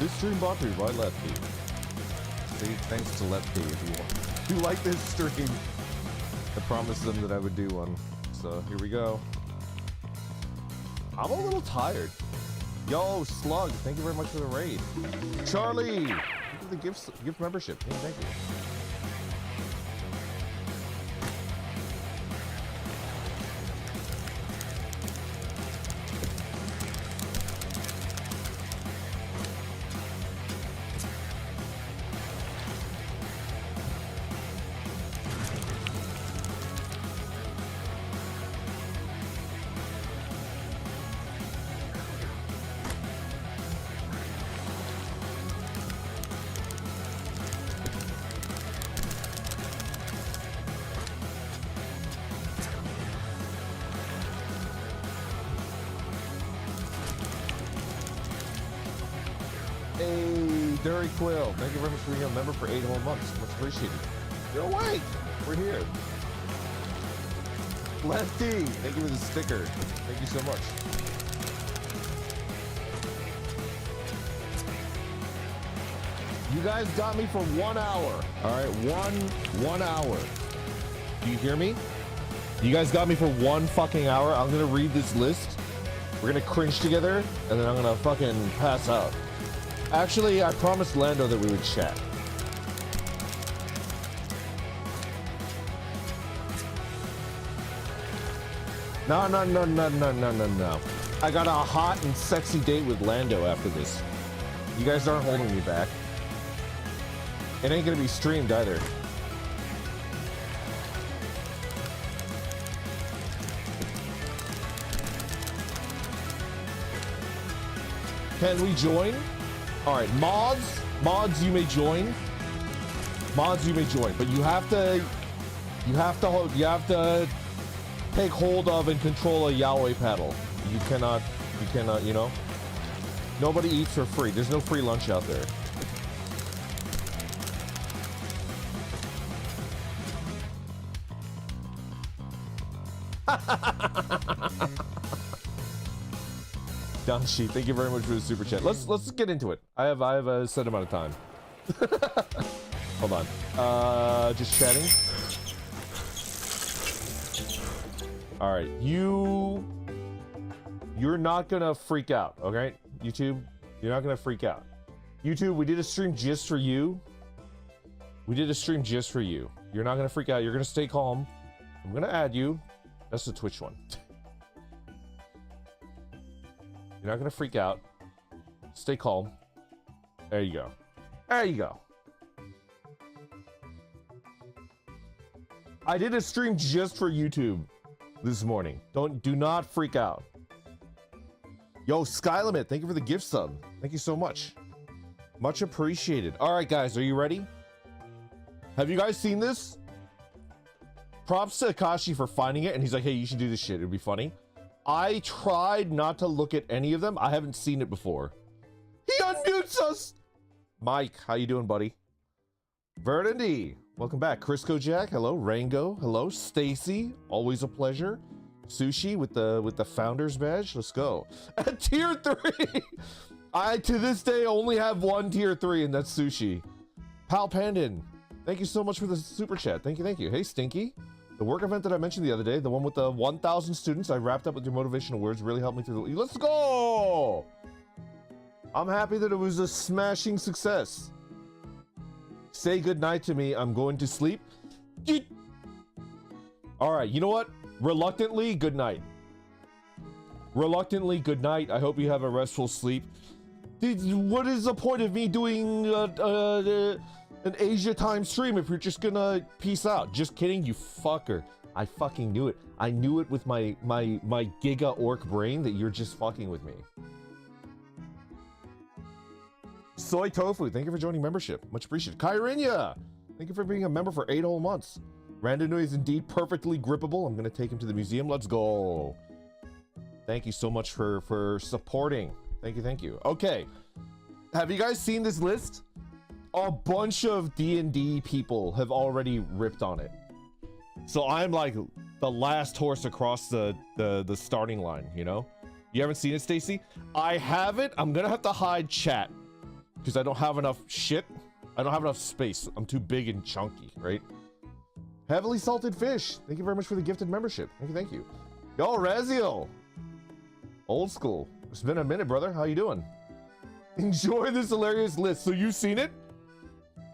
This stream brought to you by Lefty. Say thanks to Lefty if you want. If you like this stream, I promised them that I would do one. So here we go. I'm a little tired. Yo, Slug, thank you very much for the raid. Charlie, thank you for the gift membership. Hey, thank you. Derry Quill, thank you very much for being a member for 8 whole months. Much appreciated. You're awake! We're here. Lefty, thank you for the sticker. Thank you so much. You guys got me for 1 hour. All right, one hour. Do you hear me? You guys got me for 1 fucking hour. I'm gonna read this list. We're gonna cringe together, and then I'm gonna fucking pass out. Actually, I promised Lando that we would chat. No. I got a hot and sexy date with Lando after this. You guys aren't holding me back. It ain't gonna be streamed either. Can we join? All right, mods, you may join. Mods, you may join, but you have to take hold of and control a yaoi paddle. You cannot, you know. Nobody eats for free. There's no free lunch out there. Danshi, thank you very much for the super chat. Let's get into it. I have a set amount of time. Hold on. Just chatting. All right, you're not gonna freak out, okay? YouTube, you're not gonna freak out. YouTube, we did a stream just for you. You're not gonna freak out. You're gonna stay calm. I'm gonna add you. That's the Twitch one. You're not gonna freak out. Stay calm. There you go. There you go. I did a stream just for YouTube this morning. Do not freak out. Yo, Skylimit, thank you for the gift sub. Thank you so much. Much appreciated. All right, guys, are you ready? Have you guys seen this? Props to Akashi for finding it, and he's like, hey, you should do this shit. It'd be funny. I tried not to look at any of them. I haven't seen it before. He unmutes us! Mike, how you doing, buddy? Verdandy, welcome back. Crisco Jack, hello. Rango, hello. Stacy, always a pleasure. Sushi with the founder's badge. Let's go. At tier 3! I, to this day, only have one tier 3, and that's Sushi. Pal Pandin, thank you so much for the super chat. Thank you. Hey, Stinky. The work event that I mentioned the other day, the one with the 1,000 students, I wrapped up with your motivational words, really helped me through the... Let's go! I'm happy that it was a smashing success. Say goodnight to me, I'm going to sleep. All right, you know what? Reluctantly, good night. Reluctantly, good night. I hope you have a restful sleep. What is the point of me doing an Asia time stream if you're just gonna peace out? Just kidding, you fucker. I fucking knew it. I knew it with my giga orc brain that you're just fucking with me. Soy Tofu, thank you for joining membership. Much appreciated. Kyrinia, thank you for being a member for 8 whole months. Randonui is indeed perfectly grippable. I'm gonna take him to the museum. Let's go. Thank you so much for supporting. Thank you. Okay, have you guys seen this list? A bunch of D&D people have already ripped on it. So I'm like the last horse across the starting line, you know? You haven't seen it, Stacy? I have it. I'm gonna have to hide chat because I don't have enough shit. I don't have enough space. I'm too big and chunky, right? Heavily salted fish. Thank you very much for the gifted membership. Thank you, thank you. Yo, Razio. Old school. It's been a minute, brother. How you doing? Enjoy this hilarious list. So you've seen it?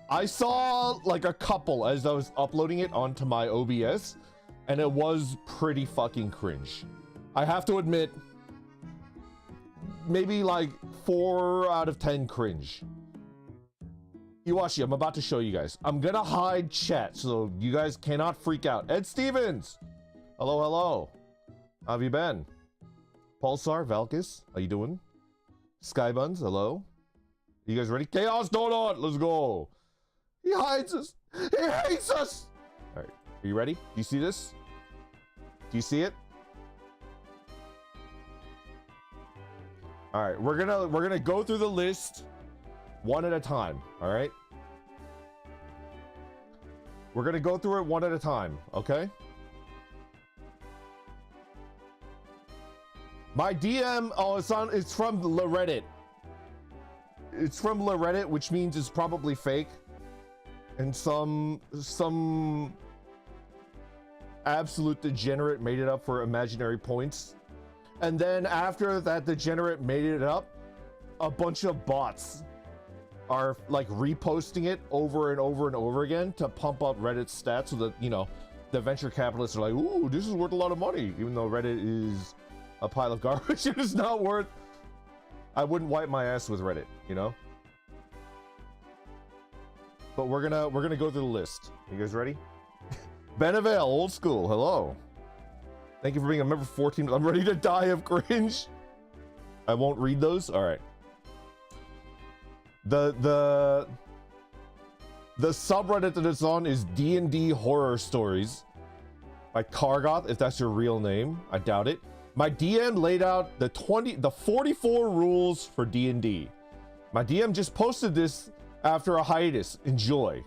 I saw like a couple as I was uploading it onto my OBS, and it was pretty fucking cringe. I have to admit, maybe like 4 out of 10 cringe. Iwashi, I'm about to show you guys. I'm gonna hide chat so you guys cannot freak out. Ed Stevens! Hello, hello. How have you been? Pulsar, Valkis, how you doing? Skybuns, hello. You guys ready? Chaos Donut, let's go. He hides us. He hates us. All right, are you ready? Do you see this? Do you see it? All right, we're gonna go through the list one at a time. All right. We're gonna go through it one at a time. Okay. My DM, oh, it's from Reddit. It's from Reddit, which means it's probably fake. And some absolute degenerate made it up for imaginary points. And then after that degenerate made it up, a bunch of bots are like reposting it over and over and over again to pump up Reddit's stats so that, you know, the venture capitalists are like, ooh, this is worth a lot of money, even though Reddit is a pile of garbage. It is not worth. I wouldn't wipe my ass with Reddit, you know. But we're gonna go through the list. You guys ready? Benavale, old school. Hello. Thank you for being a member 14. I'm ready to die of cringe. I won't read those. All right. The subreddit that it's on is D&D horror stories by Kargoth, if that's your real name. I doubt it. My DM laid out the 44 rules for D&D. My DM just posted this after a hiatus. Enjoy.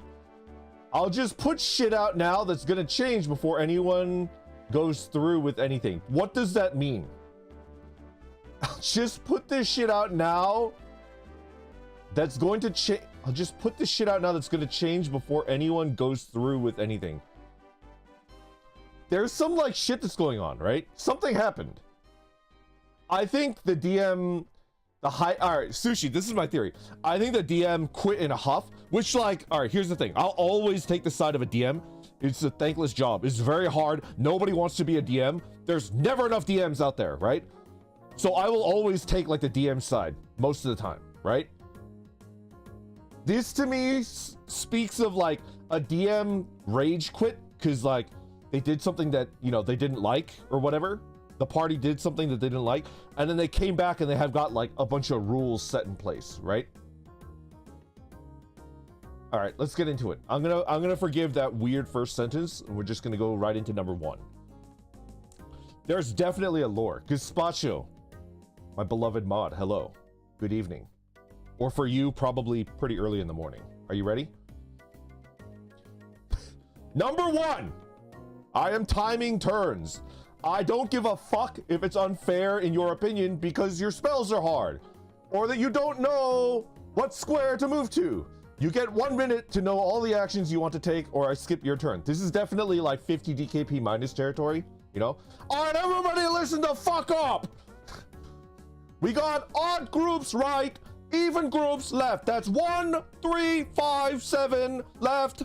I'll just put shit out now that's gonna change before anyone goes through with anything. What does that mean? I'll just put this shit out now that's going to change. I'll just put this shit out now that's gonna change before anyone goes through with anything. There's some like shit that's going on, right? Something happened. I think the DM, all right, Sushi, this is my theory. I think the DM quit in a huff, which like, all right, here's the thing. I'll always take the side of a DM. It's a thankless job. It's very hard. Nobody wants to be a DM. There's never enough DMs out there, right? So I will always take like the DM side most of the time, right? This to me speaks of like a DM rage quit because like they did something that, you know, they didn't like or whatever. The party did something that they didn't like, and then they came back and they have got like a bunch of rules set in place, right? All right, let's get into it. I'm gonna forgive that weird first sentence, and we're just gonna go right into number 1. There's definitely a lore. Gazpacho, my beloved mod, hello, good evening. Or for you, probably pretty early in the morning. Are you ready? Number 1, I am timing turns. I don't give a fuck if it's unfair in your opinion because your spells are hard, or that you don't know what square to move to. You get 1 minute to know all the actions you want to take, or I skip your turn. This is definitely like 50 DKP minus territory, you know? All right, everybody listen the fuck up. We got odd groups right, even groups left. That's 1, 3, 5, 7 left,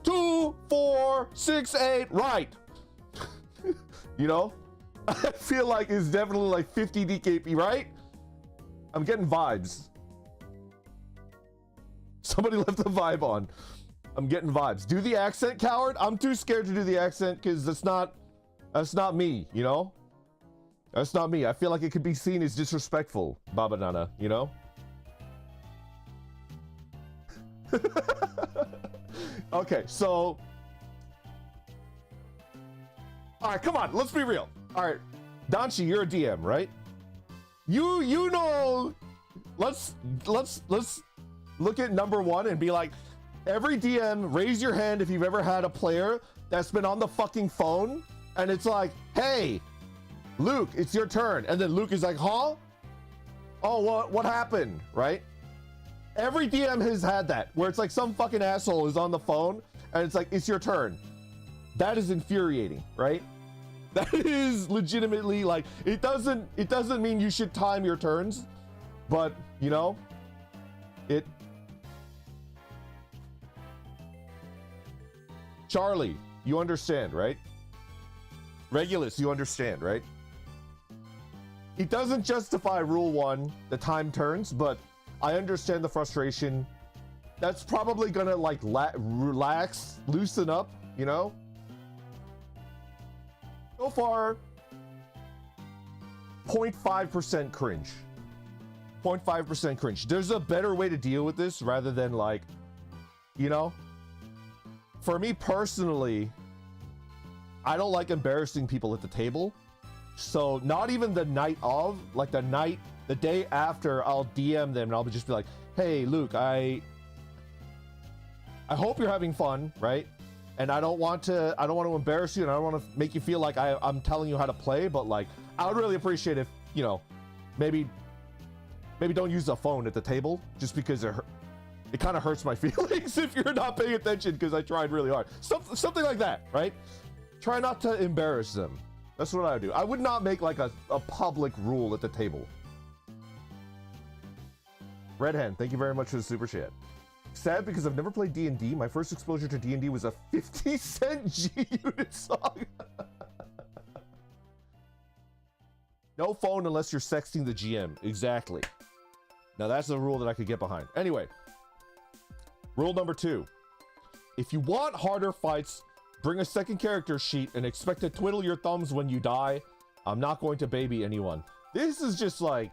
2, 4, 6, 8 right. You know, I feel like it's definitely like 50 DKP, right? I'm getting vibes. Somebody left the vibe on. I'm getting vibes. Do the accent, coward. I'm too scared to do the accent because that's not me, you know? That's not me. I feel like it could be seen as disrespectful, Baba Nana, you know? Okay, so all right, come on, let's be real. All right, Danchi, you're a DM, right? You know, let's look at number 1 and be like, every DM, raise your hand if you've ever had a player that's been on the fucking phone and it's like, hey, Luke, it's your turn. And then Luke is like, huh? Oh, what happened, right? Every DM has had that, where it's like some fucking asshole is on the phone and it's like, it's your turn. That is infuriating, right? That is legitimately like, it doesn't mean you should time your turns, but you know, Charlie, you understand, right? Regulus, you understand, right? It doesn't justify rule 1, the time turns, but I understand the frustration. That's probably gonna like relax, loosen up, you know? So far, 0.5% cringe. 0.5% cringe. There's a better way to deal with this rather than like, you know? For me personally, I don't like embarrassing people at the table. So not even the night of, like the day after, I'll DM them and I'll just be like, hey, Luke, I hope you're having fun, right? And I don't want to embarrass you, and I don't want to make you feel like I'm telling you how to play, but like, I would really appreciate if, you know, maybe don't use the phone at the table, just because it kind of hurts my feelings if you're not paying attention because I tried really hard. Something like that, right? Try not to embarrass them. That's what I would do. I would not make like a public rule at the table. Red Hen, thank you very much for the super chat. Sad because I've never played D&D. My first exposure to D&D was a 50-cent G-Unit song. No phone unless you're sexting the GM. Exactly. Now that's a rule that I could get behind. Anyway, rule number 2. If you want harder fights, bring a second character sheet and expect to twiddle your thumbs when you die. I'm not going to baby anyone. This is just like...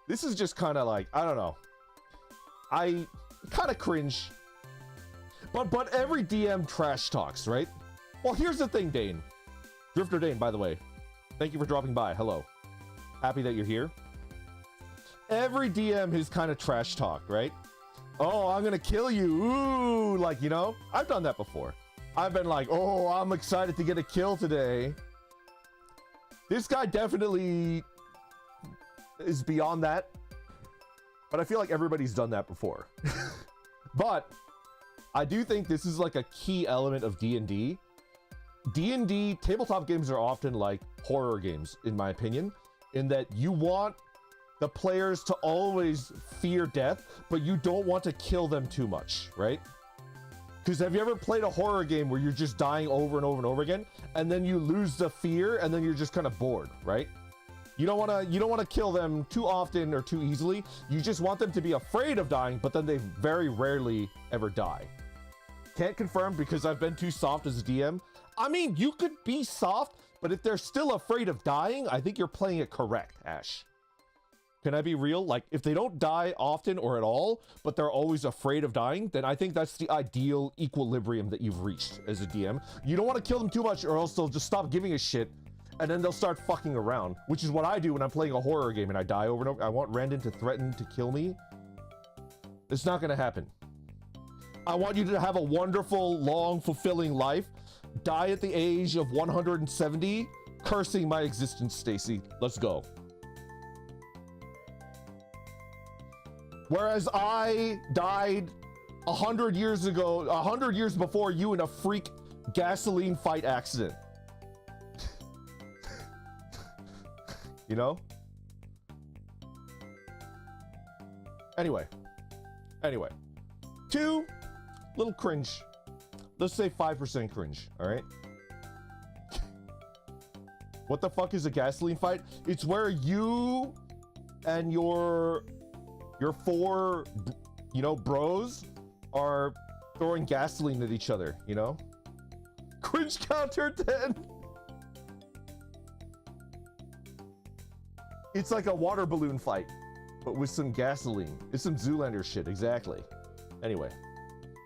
This is just kind of like, I don't know. I kind of cringe. But every DM trash talks, right? Well, here's the thing, Dane. Drifter Dane, by the way. Thank you for dropping by. Hello. Happy that you're here. Every DM has kind of trash talked, right? Oh, I'm gonna kill you. Ooh, like, you know, I've done that before. I've been like, oh, I'm excited to get a kill today. This guy definitely is beyond that. But I feel like everybody's done that before. But I do think this is like a key element of D&D. D&D tabletop games are often like horror games, in my opinion, in that you want the players to always fear death, but you don't want to kill them too much, right? Because have you ever played a horror game where you're just dying over and over and over again, and then you lose the fear, and then you're just kind of bored, right? You don't want to kill them too often or too easily. You just want them to be afraid of dying, but then they very rarely ever die. Can't confirm because I've been too soft as a DM. I mean, you could be soft, but if they're still afraid of dying, I think you're playing it correct, Ash. Can I be real? Like, if they don't die often or at all, but they're always afraid of dying, then I think that's the ideal equilibrium that you've reached as a DM. You don't want to kill them too much or else they'll just stop giving a shit, and then they'll start fucking around, which is what I do when I'm playing a horror game and I die over and over. I want Randon to threaten to kill me. It's not gonna happen. I want you to have a wonderful, long, fulfilling life. Die at the age of 170, cursing my existence, Stacy. Let's go. Whereas I died 100 years ago, 100 years before you in a freak gasoline fight accident. You know? Anyway. 2, little cringe. Let's say 5% cringe, all right? What the fuck is a gasoline fight? It's where you and your 4, you know, bros are throwing gasoline at each other, you know? Cringe counter 10. It's like a water balloon fight, but with some gasoline. It's some Zoolander shit, exactly. Anyway,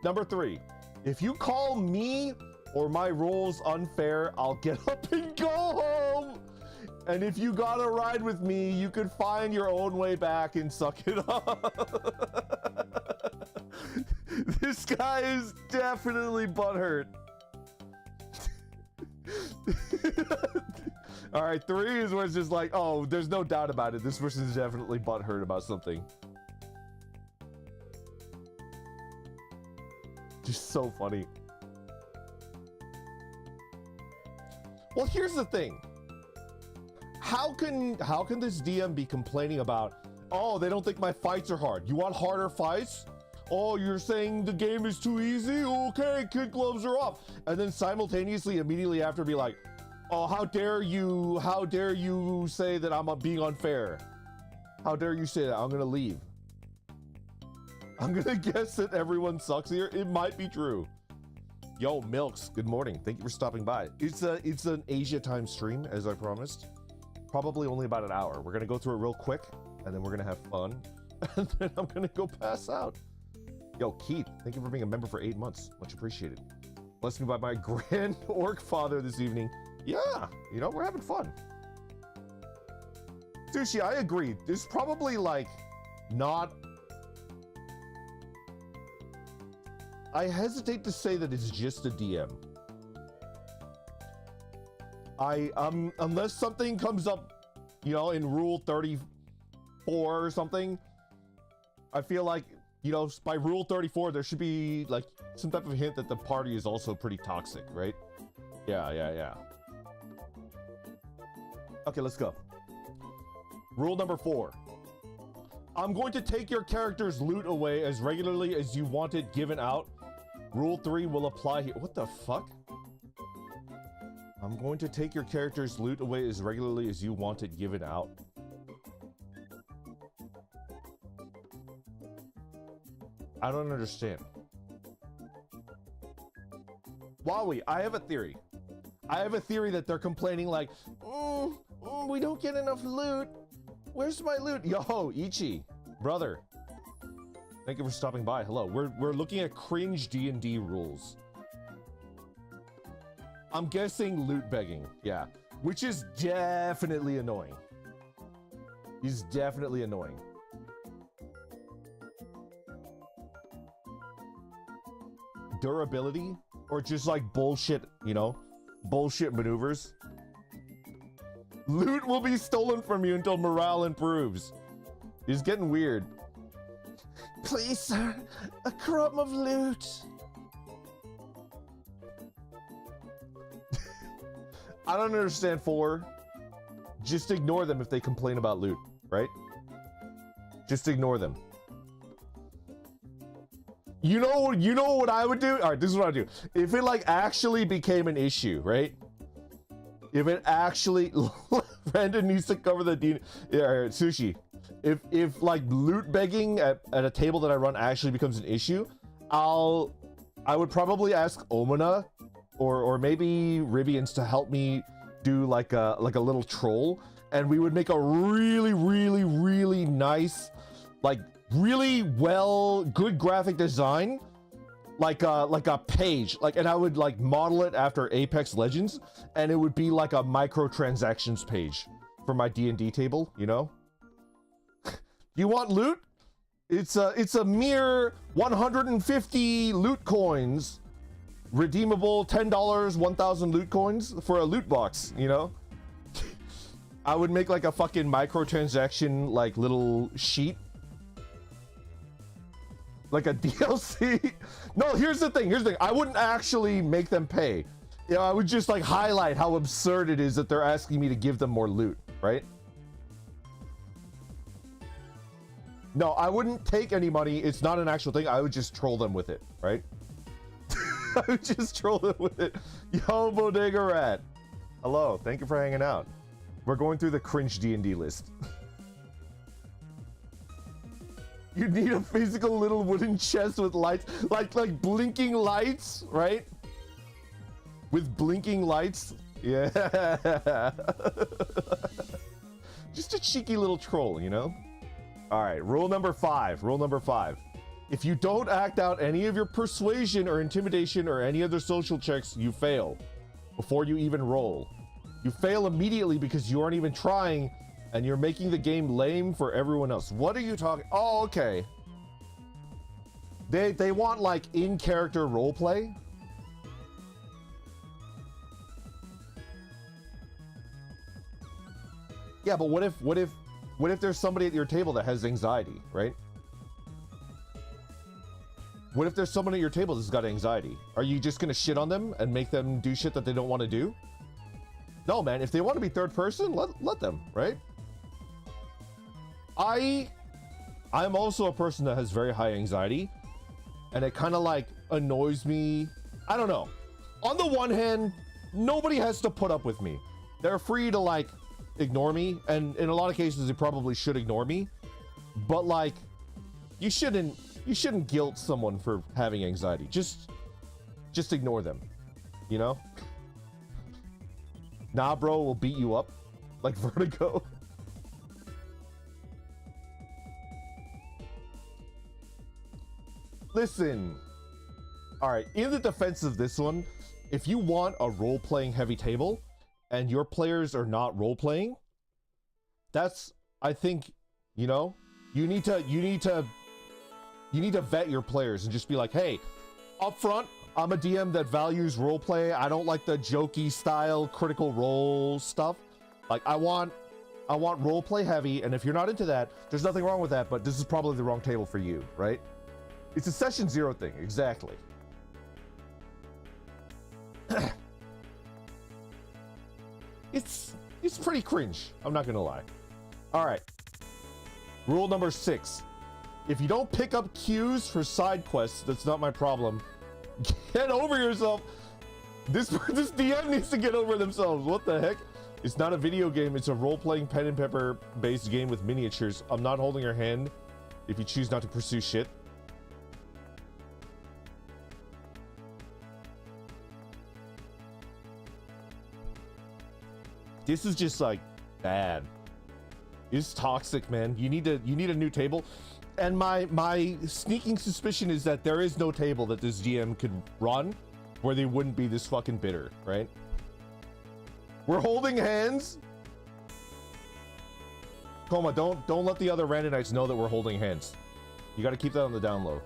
number 3. If you call me or my rules unfair, I'll get up and go home. And if you gotta ride with me, you could find your own way back and suck it up. This guy is definitely butthurt. All right, 3 is where it's just like, oh, there's no doubt about it. This person is definitely butthurt about something. Just so funny. Well, here's the thing. How can this DM be complaining about, oh, they don't think my fights are hard. You want harder fights? Oh, you're saying the game is too easy? Okay, kid gloves are off. And then simultaneously, immediately after, be like, oh, how dare you say that I'm being unfair? How dare you say that? I'm gonna leave. I'm gonna guess that everyone sucks here. It might be true. Yo, Milks, good morning. Thank you for stopping by. It's an Asia time stream, as I promised. Probably only about an hour. We're gonna go through it real quick, and then we're gonna have fun, and then I'm gonna go pass out. Yo, Keith, thank you for being a member for 8 months. Much appreciated. Blessed me by my grand orc father this evening. Yeah, you know, we're having fun. Sushi, I agree. There's probably like not... I hesitate to say that it's just a DM. Unless something comes up, you know, in rule 34 or something, I feel like, you know, by rule 34, there should be like some type of hint that the party is also pretty toxic, right? Yeah. Okay, let's go. Rule number 4. I'm going to take your character's loot away as regularly as you want it given out. Rule 3 will apply here. What the fuck? I'm going to take your character's loot away as regularly as you want it given out. I don't understand. Wowie, I have a theory. I have a theory that they're complaining like, we don't get enough loot. Where's my loot? Yo, Ichi, brother. Thank you for stopping by. Hello. We're looking at cringe D&D rules. I'm guessing loot begging. Yeah. Which is definitely annoying. He's definitely annoying. Durability? Or just like bullshit, you know? Bullshit maneuvers. Loot will be stolen from you until morale improves. It's getting weird. Please, sir, a crumb of loot. I don't understand 4. Just ignore them if they complain about loot, right? Just ignore them. You know what I would do? All right, this is what I do. If it like actually became an issue, right? If it actually, Brandon needs to cover the Sushi. If like loot begging at a table that I run actually becomes an issue, I would probably ask Omina or maybe Ribians to help me do like a little troll, and we would make a really nice, like really good graphic design, like a page, like, and I would like model it after Apex Legends, and it would be like a microtransactions page for my D&D table, you know? You want loot? It's a mere 150 loot coins, redeemable $10, 1,000 loot coins for a loot box, you know? I would make like a fucking microtransaction like little sheet, like a DLC. No, here's the thing. I wouldn't actually make them pay. You know, I would just like highlight how absurd it is that they're asking me to give them more loot, right? No, I wouldn't take any money. It's not an actual thing. I would just troll them with it, right? I would just troll them with it. Yo, Bodega Rat. Hello, thank you for hanging out. We're going through the cringe D&D list. You need a physical little wooden chest with lights, like blinking lights, right? With blinking lights. Yeah. Just a cheeky little troll, you know? All right, rule number 5. If you don't act out any of your persuasion or intimidation or any other social checks, you fail before you even roll. You fail immediately because you aren't even trying, and you're making the game lame for everyone else. What are you talking? Oh, okay. They want like in-character roleplay. Yeah, but what if there's somebody at your table that has anxiety, right? What if there's someone at your table that's got anxiety? Are you just gonna shit on them and make them do shit that they don't want to do? No, man. If they want to be third person, let them, right? I'm also a person that has very high anxiety, and it kind of like annoys me. I don't know. On the one hand, nobody has to put up with me. They're free to like ignore me, and in a lot of cases, they probably should ignore me. But like, you shouldn't guilt someone for having anxiety. Just ignore them, you know? Nah, bro, we'll beat you up like Vertigo. Listen, all right, in the defense of this one, if you want a role-playing heavy table and your players are not role-playing, that's, I think, you know, you need to vet your players and just be like, hey, up front, I'm a DM that values roleplay. I don't like the jokey style critical role stuff. Like, I want roleplay heavy, and if you're not into that, there's nothing wrong with that, but this is probably the wrong table for you, right? It's a session 0 thing, exactly. It's pretty cringe, I'm not gonna lie. All right, rule number 6. If you don't pick up cues for side quests, that's not my problem. Get over yourself. This DM needs to get over themselves. What the heck? It's not a video game, it's a role-playing pen and paper based game with miniatures. I'm not holding your hand if you choose not to pursue shit. This is just like bad. It's toxic, man. You need a new table. And my sneaking suspicion is that there is no table that this GM could run where they wouldn't be this fucking bitter, right? We're holding hands. Coma, don't let the other Randonites know that we're holding hands. You got to keep that on the down low.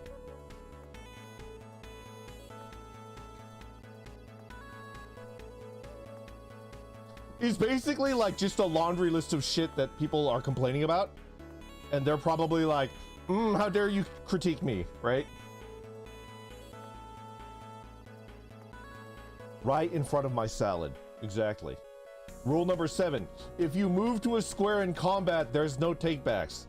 It's basically like just a laundry list of shit that people are complaining about, and they're probably like, how dare you critique me, right? Right in front of my salad. Exactly. Rule number 7. If you move to a square in combat, there's no takebacks.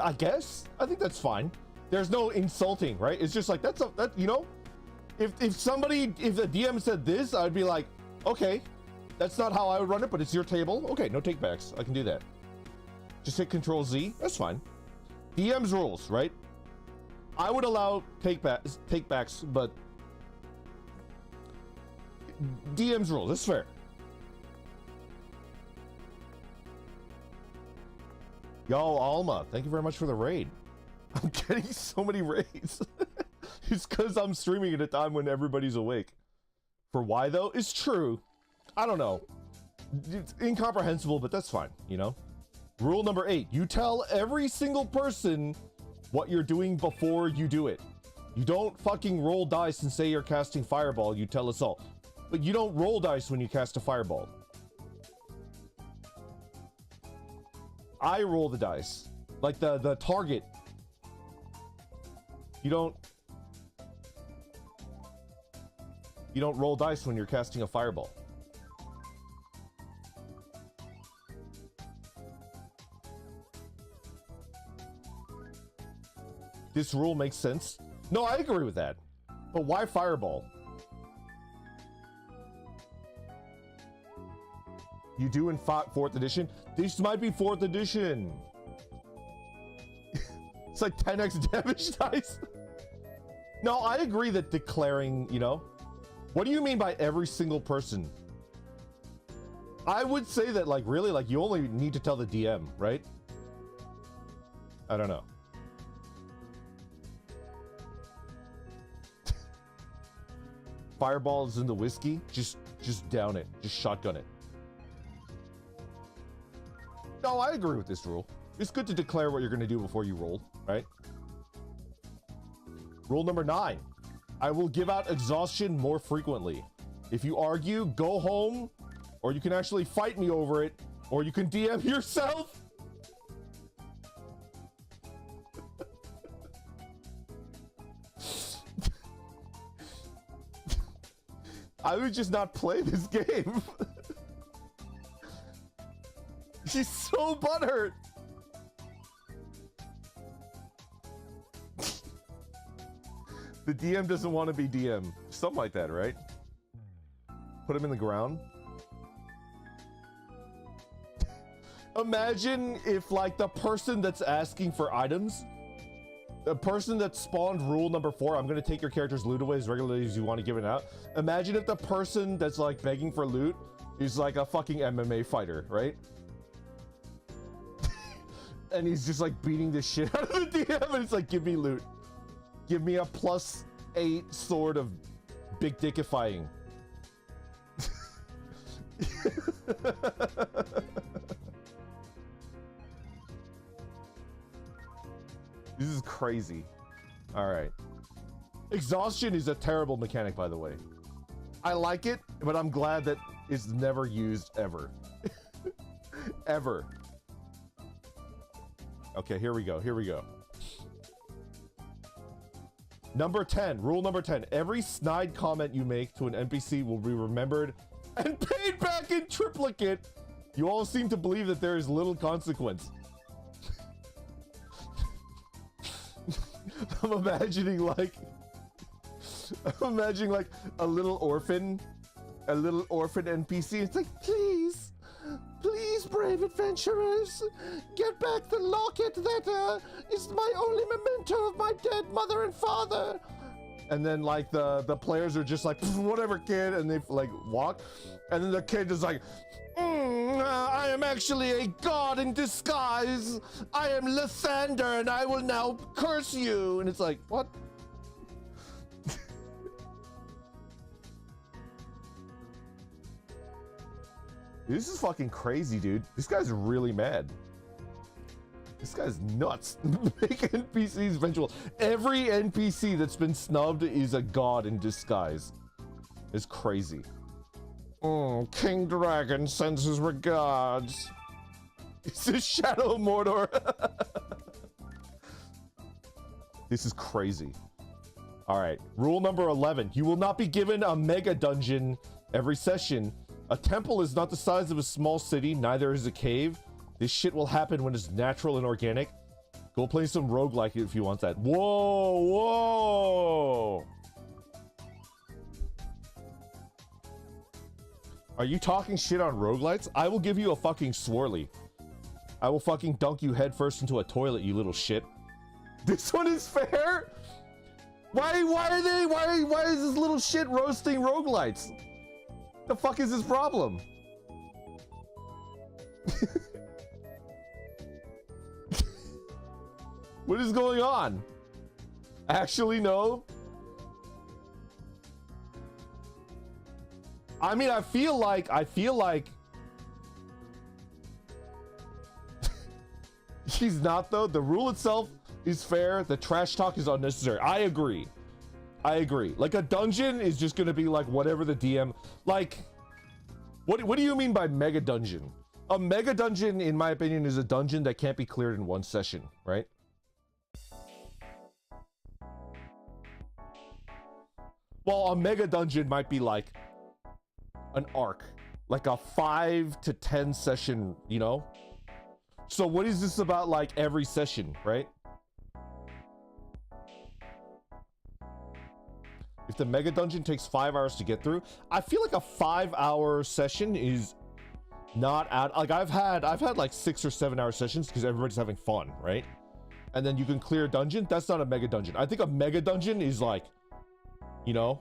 I guess. I think that's fine. There's no insulting, right? It's just like, that, you know? If the DM said this, I'd be like, okay, that's not how I would run it, but it's your table. Okay, no takebacks. I can do that. Just hit Control Z. That's fine. DM's rules, right? I would allow takebacks, but DM's rules. That's fair. Yo, Alma, thank you very much for the raid. I'm getting so many raids. It's because I'm streaming at a time when everybody's awake. For why, though? It's true. I don't know. It's incomprehensible, but that's fine, you know? Rule number 8. You tell every single person what you're doing before you do it. You don't fucking roll dice and say you're casting Fireball. You tell us all. But you don't roll dice when you cast a Fireball. I roll the dice. Like the target. You don't roll dice when you're casting a Fireball. This rule makes sense. No, I agree with that. But why Fireball? You do in 4th edition? This might be 4th edition. It's like 10x damage dice. No, I agree that declaring, you know. What do you mean by every single person? I would say that, like, really, like, you only need to tell the DM, right? I don't know. Fireballs in the whiskey, just down it, just shotgun it. No, I agree with this rule. It's good to declare what you're going to do before you roll, right? Rule number 9. I will give out exhaustion more frequently. If you argue, go home Or you can actually fight me over it. Or you can DM yourself. I would just not play this game. She's so butthurt. The DM doesn't want to be DM. Something like that, right? Put him in the ground. Imagine if, like, the person that's asking for items, the person that spawned rule number 4, I'm going to take your character's loot away as regularly as you want to give it out. Imagine if the person that's, like, begging for loot is, like, a fucking MMA fighter, right? And he's just, like, beating the shit out of the DM, and it's like, give me loot. Give me a +8 sword of big dickifying. This is crazy. All right. Exhaustion is a terrible mechanic, by the way. I like it, but I'm glad that it's never used ever. Ever. Okay, here we go. Here we go. Number 10, rule number 10. Every snide comment you make to an NPC will be remembered and paid back in triplicate. You all seem to believe that there is little consequence. I'm imagining like a little orphan NPC. It's like, please, brave adventurers, get back the locket that is my only memento of my dead mother and father. And then like the players are just like, whatever, kid, and they like walk, and then the kid is like, I am actually a god in disguise. I am Lathander, and I will now curse you. And it's like, what? This is fucking crazy, dude. This guy's really mad. This guy's nuts. Make NPCs vengeful. Every NPC that's been snubbed is a god in disguise. It's crazy. King Dragon sends his regards. It's a Shadow Mordor. This is crazy. All right, rule number 11. You will not be given a mega dungeon every session. A temple is not the size of a small city, neither is a cave. This shit will happen when it's natural and organic. Go play some roguelike if you want that. Whoa, whoa! Are you talking shit on roguelites? I will give you a fucking swirly. I will fucking dunk you headfirst into a toilet, you little shit. This one is fair? Why is this little shit roasting roguelites? The fuck is his problem? What is going on? Actually, no. I mean, I feel like he's not, though. The rule itself is fair. The trash talk is unnecessary. I agree. Like, a dungeon is just gonna be like whatever the DM, like, what do you mean by mega dungeon? A mega dungeon, in my opinion, is a dungeon that can't be cleared in one session, right? Well, a mega dungeon might be like an arc, like a 5 to 10 session, you know? So what is this about, like, every session, right? If the mega dungeon takes 5 hours to get through, I feel like a 5-hour session is not out. Like, I've had like 6 or 7 hour sessions because everybody's having fun, right? And then you can clear a dungeon. That's not a mega dungeon. I think a mega dungeon is like, you know,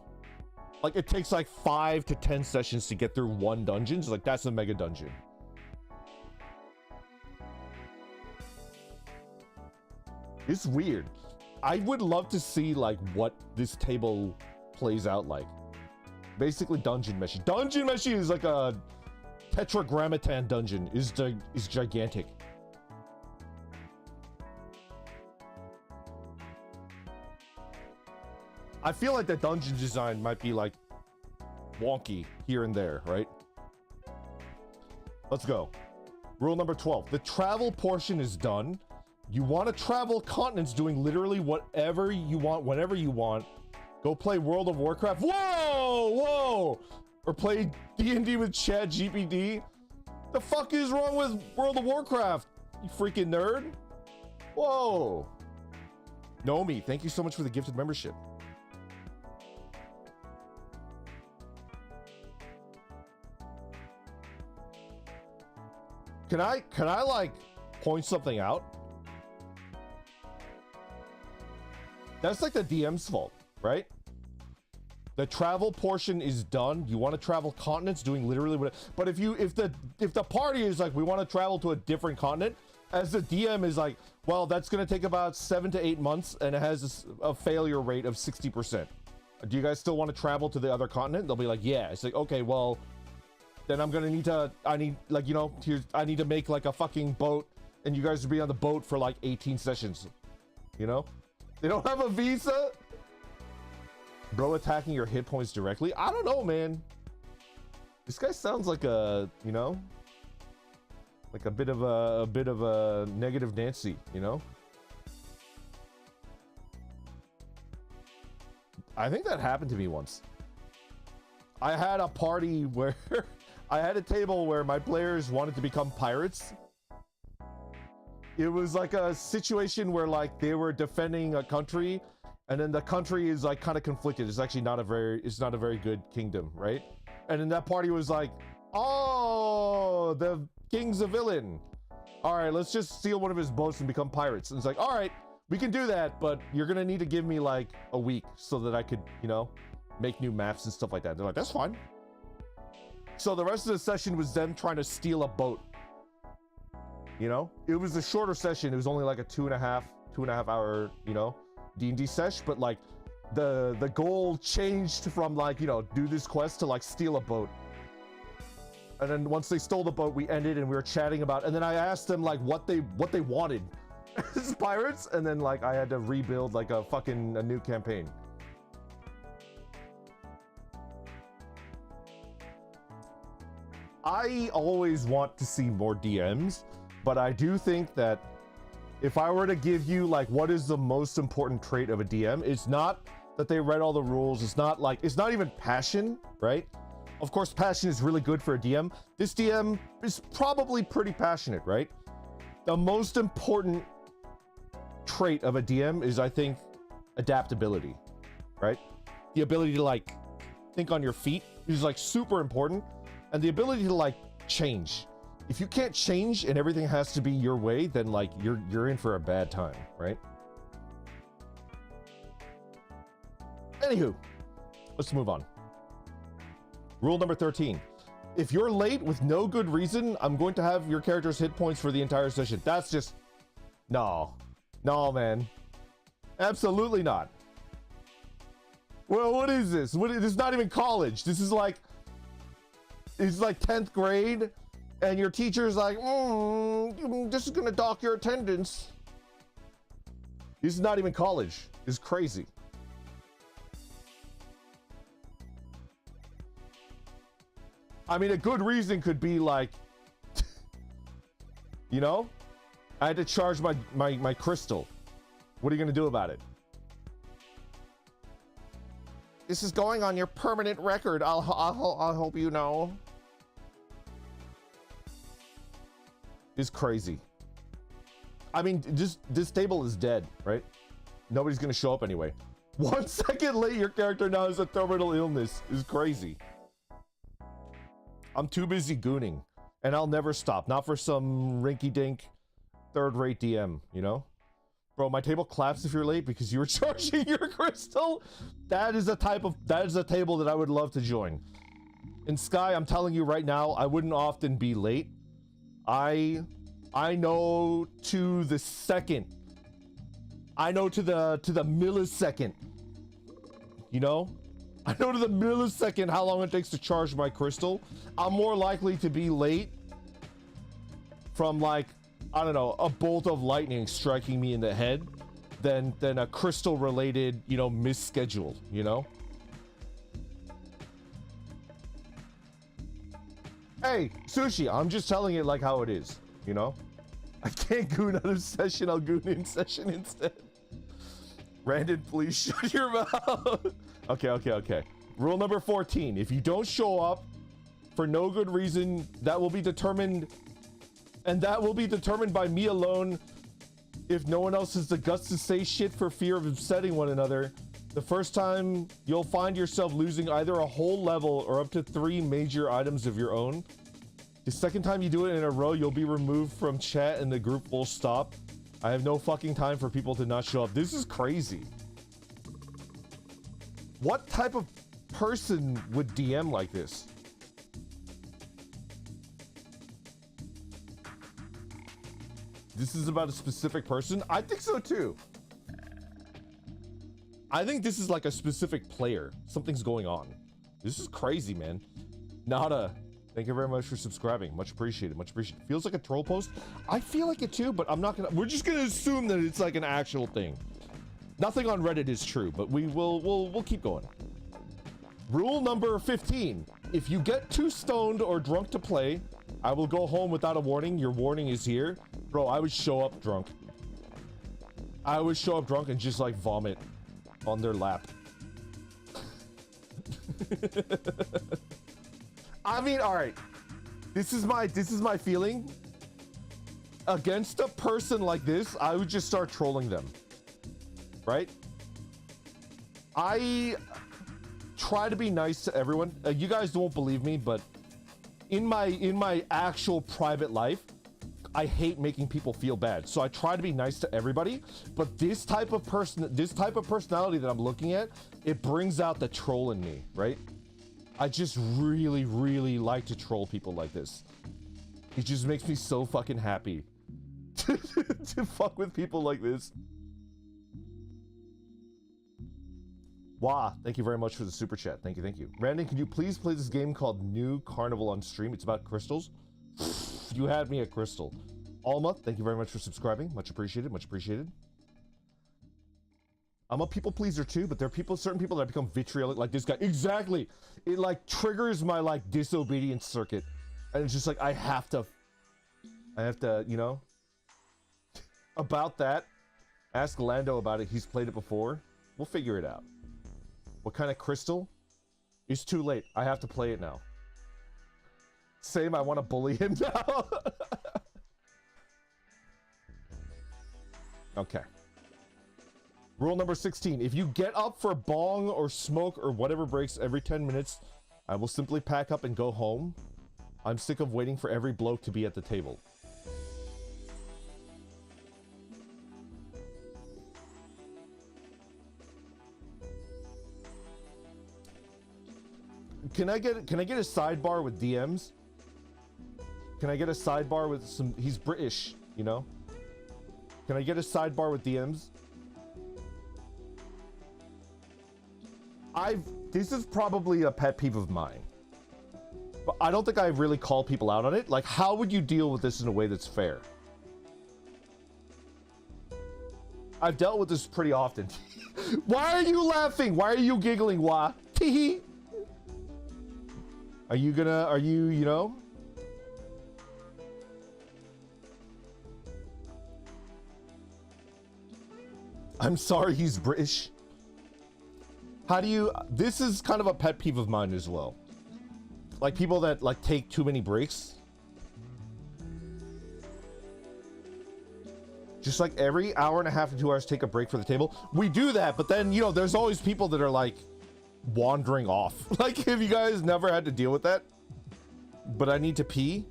like it takes like 5 to 10 sessions to get through one dungeon. So like, that's a mega dungeon. It's weird. I would love to see like what this table plays out like. Basically dungeon meshi. Dungeon meshi is like a tetragrammaton dungeon. Is gigantic. I feel like the dungeon design might be like wonky here and there, right? Let's go. Rule number 12. The travel portion is done. You want to travel continents doing literally whatever you want, whenever you want. Go play World of Warcraft. Whoa! Whoa! Or play D&D with Chat GPT. The fuck is wrong with World of Warcraft? You freaking nerd. Whoa. Nomi, thank you so much for the gifted membership. Can I like point something out? That's like the DM's fault, right? The travel portion is done. You want to travel continents doing literally what, but if the party is like, we want to travel to a different continent, as the DM is like, well, that's going to take about 7 to 8 months and it has a failure rate of 60%. Do you guys still want to travel to the other continent? They'll be like, yeah. It's like, okay, well, then I'm going to need to, I need to make like a fucking boat and you guys will be on the boat for like 18 sessions, you know? They don't have a visa? Bro attacking your hit points directly? I don't know, man. This guy sounds like a, you know, like a bit of a negative Nancy, you know? I think that happened to me once. I had a party where I had a table where my players wanted to become pirates. It was like a situation where like they were defending a country and then the country is like kind of conflicted. It's actually not a very good kingdom, right? And then that party was like, oh, the king's a villain. All right, let's just steal one of his boats and become pirates. And it's like, all right, we can do that, but you're gonna need to give me like a week so that I could, you know, make new maps and stuff like that. They're like, that's fine. So the rest of the session was them trying to steal a boat. You know, it was a shorter session. It was only like a two and a half hour, you know, D&D sesh, but like the goal changed from like, you know, do this quest to like steal a boat. And then once they stole the boat, we ended and we were chatting about, and then I asked them like what they wanted as pirates, and then like I had to rebuild like a new campaign. I always want to see more DMs, but I do think that if I were to give you like what is the most important trait of a DM, it's not that they read all the rules. It's not even passion, right? Of course, passion is really good for a DM. This DM is probably pretty passionate, right? The most important trait of a DM is, I think, adaptability, right? The ability to like think on your feet is like super important, and the ability to like change. If you can't change and everything has to be your way, then like you're in for a bad time, right? Anywho, let's move on. Rule number 13. If you're late with no good reason, I'm going to have your character's hit points for the entire session. That's just, no, man. Absolutely not. Well, what is this? This is not even college. This is like, it's like 10th grade. And your teacher's like, this is gonna dock your attendance. This is not even college. It's crazy. I mean, a good reason could be like, you know, I had to charge my crystal. What are you gonna do about it? This is going on your permanent record. I'll hope you know. Is crazy. I mean, just this table is dead, right? Nobody's gonna show up anyway. 1 second late, your character now has a terminal illness. Is crazy. I'm too busy gooning, and I'll never stop. Not for some rinky-dink, third-rate DM, you know? Bro, my table collapsed if you're late because you were charging your crystal. That is a table that I would love to join. In Sky, I'm telling you right now, I wouldn't often be late. I know to the second. I know to the millisecond. You know? I know to the millisecond how long it takes to charge my crystal. I'm more likely to be late from like, I don't know, a bolt of lightning striking me in the head than a crystal related, you know, misschedule, you know? Hey, Sushi, I'm just telling it like how it is, you know? I can't goon out of session, I'll goon in session instead. Brandon, please shut your mouth. Okay. Rule number 14, if you don't show up for no good reason, that will be determined, and that will be determined by me alone. If no one else has the guts to say shit for fear of upsetting one another, the first time you'll find yourself losing either a whole level or up to 3 major items of your own. The second time you do it in a row, you'll be removed from chat and the group will stop. I have no fucking time for people to not show up. This is crazy. What type of person would DM like this? This is about a specific person? I think so too. I think this is like a specific player. Something's going on. This is crazy, man. Nada. Thank you very much for subscribing. Much appreciated. Much appreciated. Feels like a troll post. I feel like it too, but I'm not gonna. We're just gonna assume that it's like an actual thing. Nothing on Reddit is true, but we'll keep going. Rule number 15. If you get too stoned or drunk to play, I will go home without a warning. Your warning is here. Bro, I would show up drunk. I would show up drunk and just like vomit on their lap. I mean, all right. This is my feeling. Against a person like this, I would just start trolling them. Right? I try to be nice to everyone. You guys won't believe me, but in my actual private life, I hate making people feel bad. So I try to be nice to everybody, but this type of personality that I'm looking at, it brings out the troll in me, right? I just really, really like to troll people like this. It just makes me so fucking happy to fuck with people like this. Wow, thank you very much for the super chat. Thank you. Brandon, can you please play this game called New Carnival on stream? It's about crystals. You had me at crystal. Alma, thank you very much for subscribing. Much appreciated, much appreciated. I'm a people pleaser too, but there are certain people that become vitriolic, like this guy. Exactly. It like triggers my like disobedience circuit. And it's just like, I have to, you know, about that. Ask Lando about it. He's played it before. We'll figure it out. What kind of crystal? It's too late. I have to play it now. Same, I want to bully him now. Okay. Rule number 16. If you get up for bong or smoke or whatever breaks every 10 minutes, I will simply pack up and go home. I'm sick of waiting for every bloke to be at the table. Can I get a sidebar with DMs? Can I get a sidebar with some... He's British, you know? Can I get a sidebar with DMs? This is probably a pet peeve of mine. But I don't think I really call people out on it. Like, how would you deal with this in a way that's fair? I've dealt with this pretty often. Why are you laughing? Why are you giggling? Why? Teehee. Are you, you know? I'm sorry, he's British. How do you, this is kind of a pet peeve of mine as well. Like people that like take too many breaks. Just like every hour and a half to 2 hours, take a break for the table. We do that, but then, you know, there's always people that are like wandering off. Like, have you guys never had to deal with that? But I need to pee.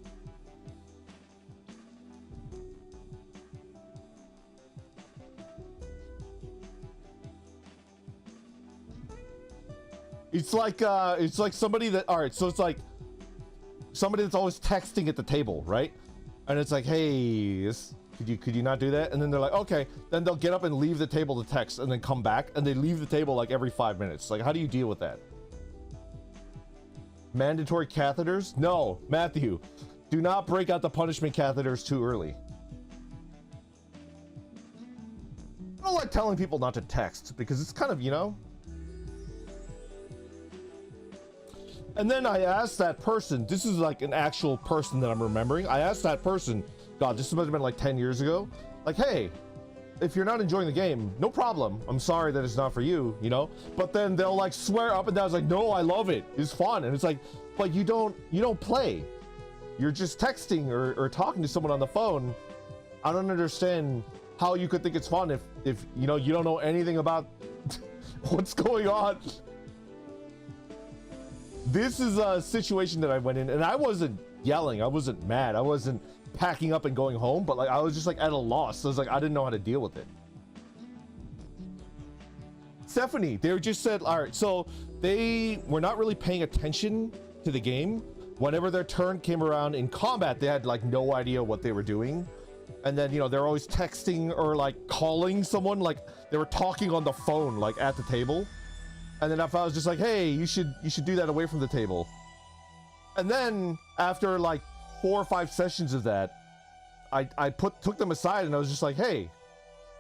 It's like somebody that, all right, so it's like somebody that's always texting at the table, right? And it's like, hey, could you not do that? And then they're like, okay. Then they'll get up and leave the table to text and then come back, and they leave the table like every 5 minutes. Like, how do you deal with that? Mandatory catheters? No, Matthew, do not break out the punishment catheters too early. I don't like telling people not to text because it's kind of, you know. And then I asked that person, this is like an actual person that I'm remembering. I asked that person, God, this must have been like 10 years ago. Like, hey, if you're not enjoying the game, no problem. I'm sorry that it's not for you, you know? But then they'll like swear up and down, it's like, no, I love it. It's fun. And it's like, but you don't play. You're just texting or talking to someone on the phone. I don't understand how you could think it's fun if you know, you don't know anything about what's going on. This is a situation that I went in, and I wasn't yelling, I wasn't mad, I wasn't packing up and going home, but like I was just like at a loss. So I was like, I didn't know how to deal with it. Stephanie, they just said, all right, so they were not really paying attention to the game. Whenever their turn came around in combat, they had like no idea what they were doing. And then, you know, they're always texting or like calling someone, like they were talking on the phone, like at the table. And then if I was just like, hey, you should do that away from the table. And then after like 4 or 5 sessions of that, I took them aside and I was just like, hey,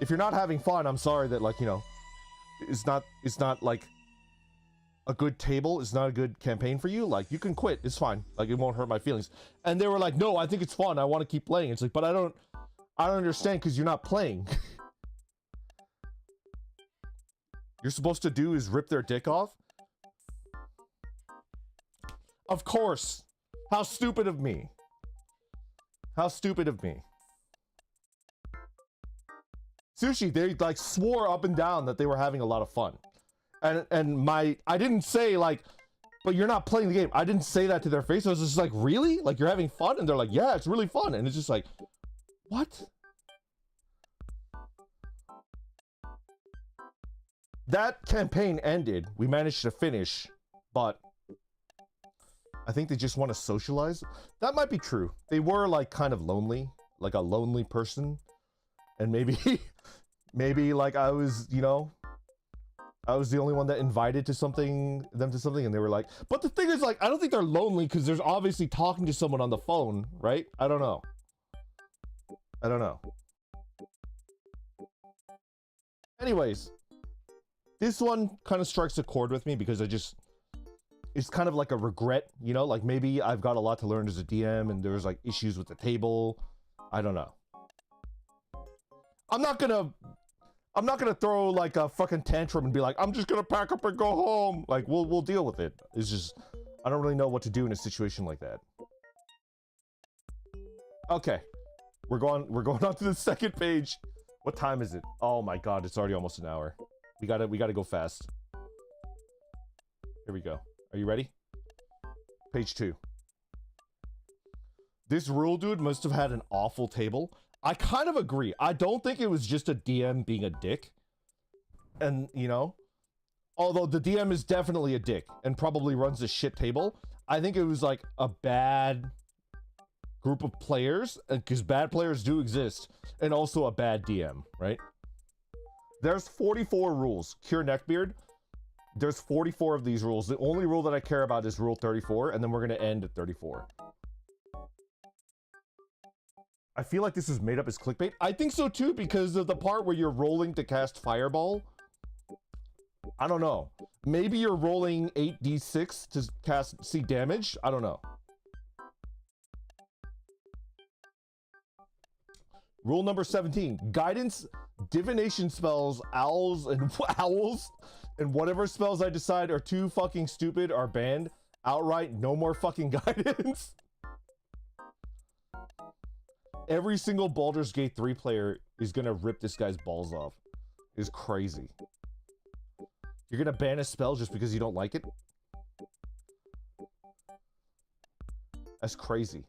if you're not having fun, I'm sorry that, like, you know, it's not like a good table, it's not a good campaign for you. Like, you can quit, it's fine. Like, it won't hurt my feelings. And they were like, no, I think it's fun, I want to keep playing. It's like, but I don't understand, because you're not playing. You're supposed to do is rip their dick off? Of course. How stupid of me. How stupid of me. Sushi, they like swore up and down that they were having a lot of fun. And I didn't say like, but you're not playing the game. I didn't say that to their face. I was just like, really? Like, you're having fun? And they're like, yeah, it's really fun. And it's just like, what? That campaign ended. We managed to finish, but I think they just want to socialize. That might be true. They were like kind of lonely, like a lonely person. And maybe, maybe like I was, you know, I was the only one that invited them to something, and they were like, but the thing is, like, I don't think they're lonely because there's obviously talking to someone on the phone, right? I don't know. I don't know. Anyways, this one kind of strikes a chord with me because it's kind of like a regret, you know, like maybe I've got a lot to learn as a DM and there's like issues with the table. I don't know. I'm not gonna throw like a fucking tantrum and be like, I'm just gonna pack up and go home. Like, we'll deal with it. It's just, I don't really know what to do in a situation like that. Okay, we're going on to the second page. What time is it? Oh my god, it's already almost an hour. We gotta go fast. Here we go. Are you ready? Page 2. This rule dude must have had an awful table. I kind of agree. I don't think it was just a DM being a dick. And, you know, although the DM is definitely a dick and probably runs a shit table, I think it was like a bad group of players, because bad players do exist, and also a bad DM, right? There's 44 rules. Cure neckbeard. There's 44 of these rules. The only rule that I care about is rule 34, and then we're going to end at 34. I feel like this is made up as clickbait. I think so too, because of the part where you're rolling to cast Fireball. I don't know. Maybe you're rolling 8d6 to see damage. I don't know. Rule number 17. Guidance, divination spells, owls, and whatever spells I decide are too fucking stupid are banned. Outright, no more fucking guidance. Every single Baldur's Gate 3 player is gonna rip this guy's balls off. It's crazy. You're gonna ban a spell just because you don't like it? That's crazy.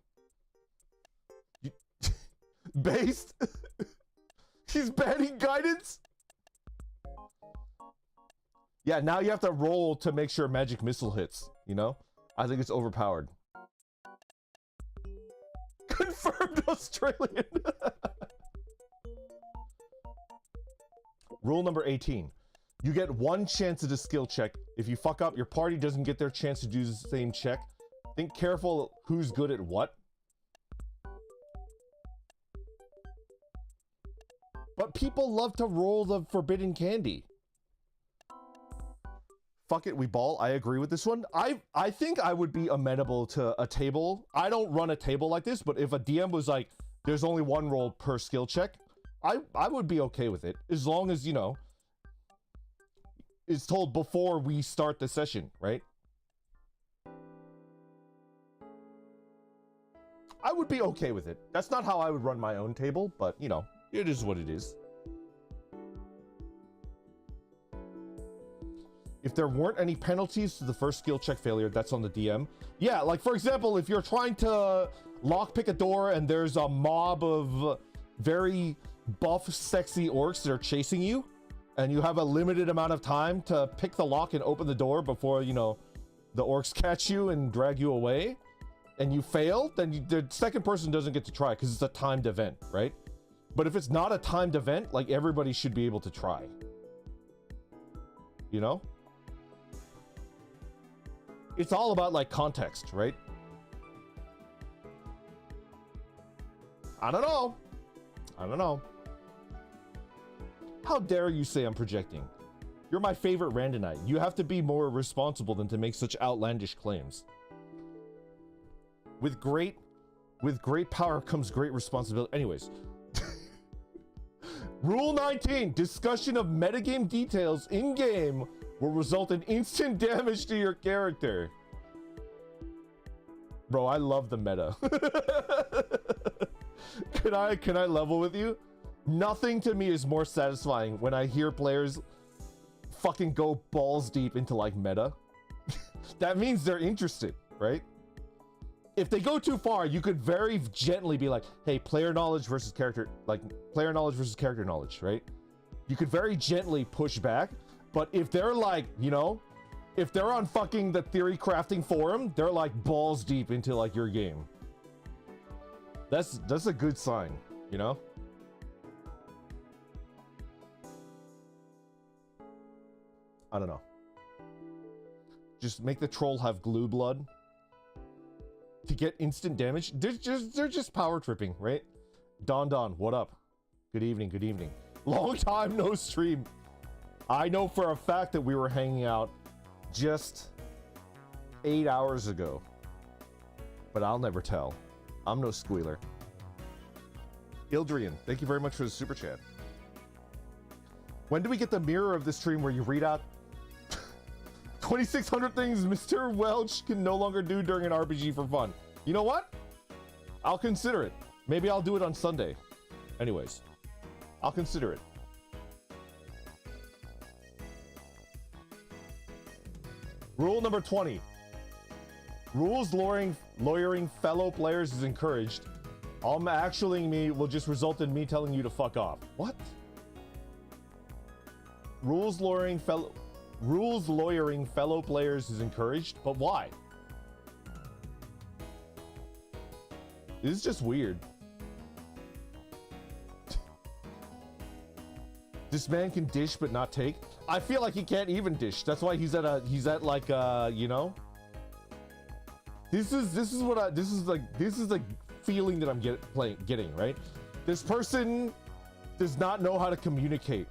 Based? He's banning guidance? Yeah, now you have to roll to make sure magic missile hits, you know? I think it's overpowered. Confirmed Australian. Rule number 18. You get one chance at a skill check. If you fuck up, your party doesn't get their chance to do the same check. Think careful who's good at what. But people love to roll the forbidden candy. fuck it, we ball. I agree with this one. I think I would be amenable to a table. I don't run a table like this, but if a DM was like, there's only one roll per skill check, I would be okay with it, as long as, you know, it's told before we start the session, right? I would be okay with it. That's not how I would run my own table, but, you know, it is what it is. If there weren't any penalties to the first skill check failure, that's on the DM. Yeah, like, for example, if you're trying to lockpick a door and there's a mob of very buff, sexy orcs that are chasing you, and you have a limited amount of time to pick the lock and open the door before, you know, the orcs catch you and drag you away, and you fail, then the second person doesn't get to try because it's a timed event, right? But if it's not a timed event, like, everybody should be able to try. You know? It's all about, like, context, right? I don't know. I don't know. How dare you say I'm projecting? You're my favorite Randonite. You have to be more responsible than to make such outlandish claims. With great power comes great responsibility. Anyways. Rule 19, discussion of metagame details in-game will result in instant damage to your character. Bro, I love the meta. Can I level with you? Nothing to me is more satisfying when I hear players fucking go balls deep into, like, meta. That means they're interested, right? If they go too far, you could very gently be like, hey, player knowledge versus character, like, player knowledge versus character knowledge, right? You could very gently push back, but if they're like, you know, if they're on fucking the theory crafting forum, they're like balls deep into, like, your game. That's a good sign, you know? I don't know. Just make the troll have glue blood to get instant damage. They're just power tripping, right? Don, what up? Good evening, good evening. Long time no stream. I know for a fact that we were hanging out just 8 hours ago, but I'll never tell. I'm no squealer. Ildrian, thank you very much for the super chat. When do we get the mirror of the stream where you read out 2,600 things Mr. Welch can no longer do during an RPG for fun? You know what? I'll consider it. Maybe I'll do it on Sunday. Anyways, I'll consider it. Rule number 20. Rules lawyering fellow players is encouraged. Actually me will just result in me telling you to fuck off. What? Rules lawyering fellow players is encouraged, but why? This is just weird. This man can dish but not take. I feel like he can't even dish. That's why he's at like you know. This is the feeling that I'm getting, right? This person does not know how to communicate.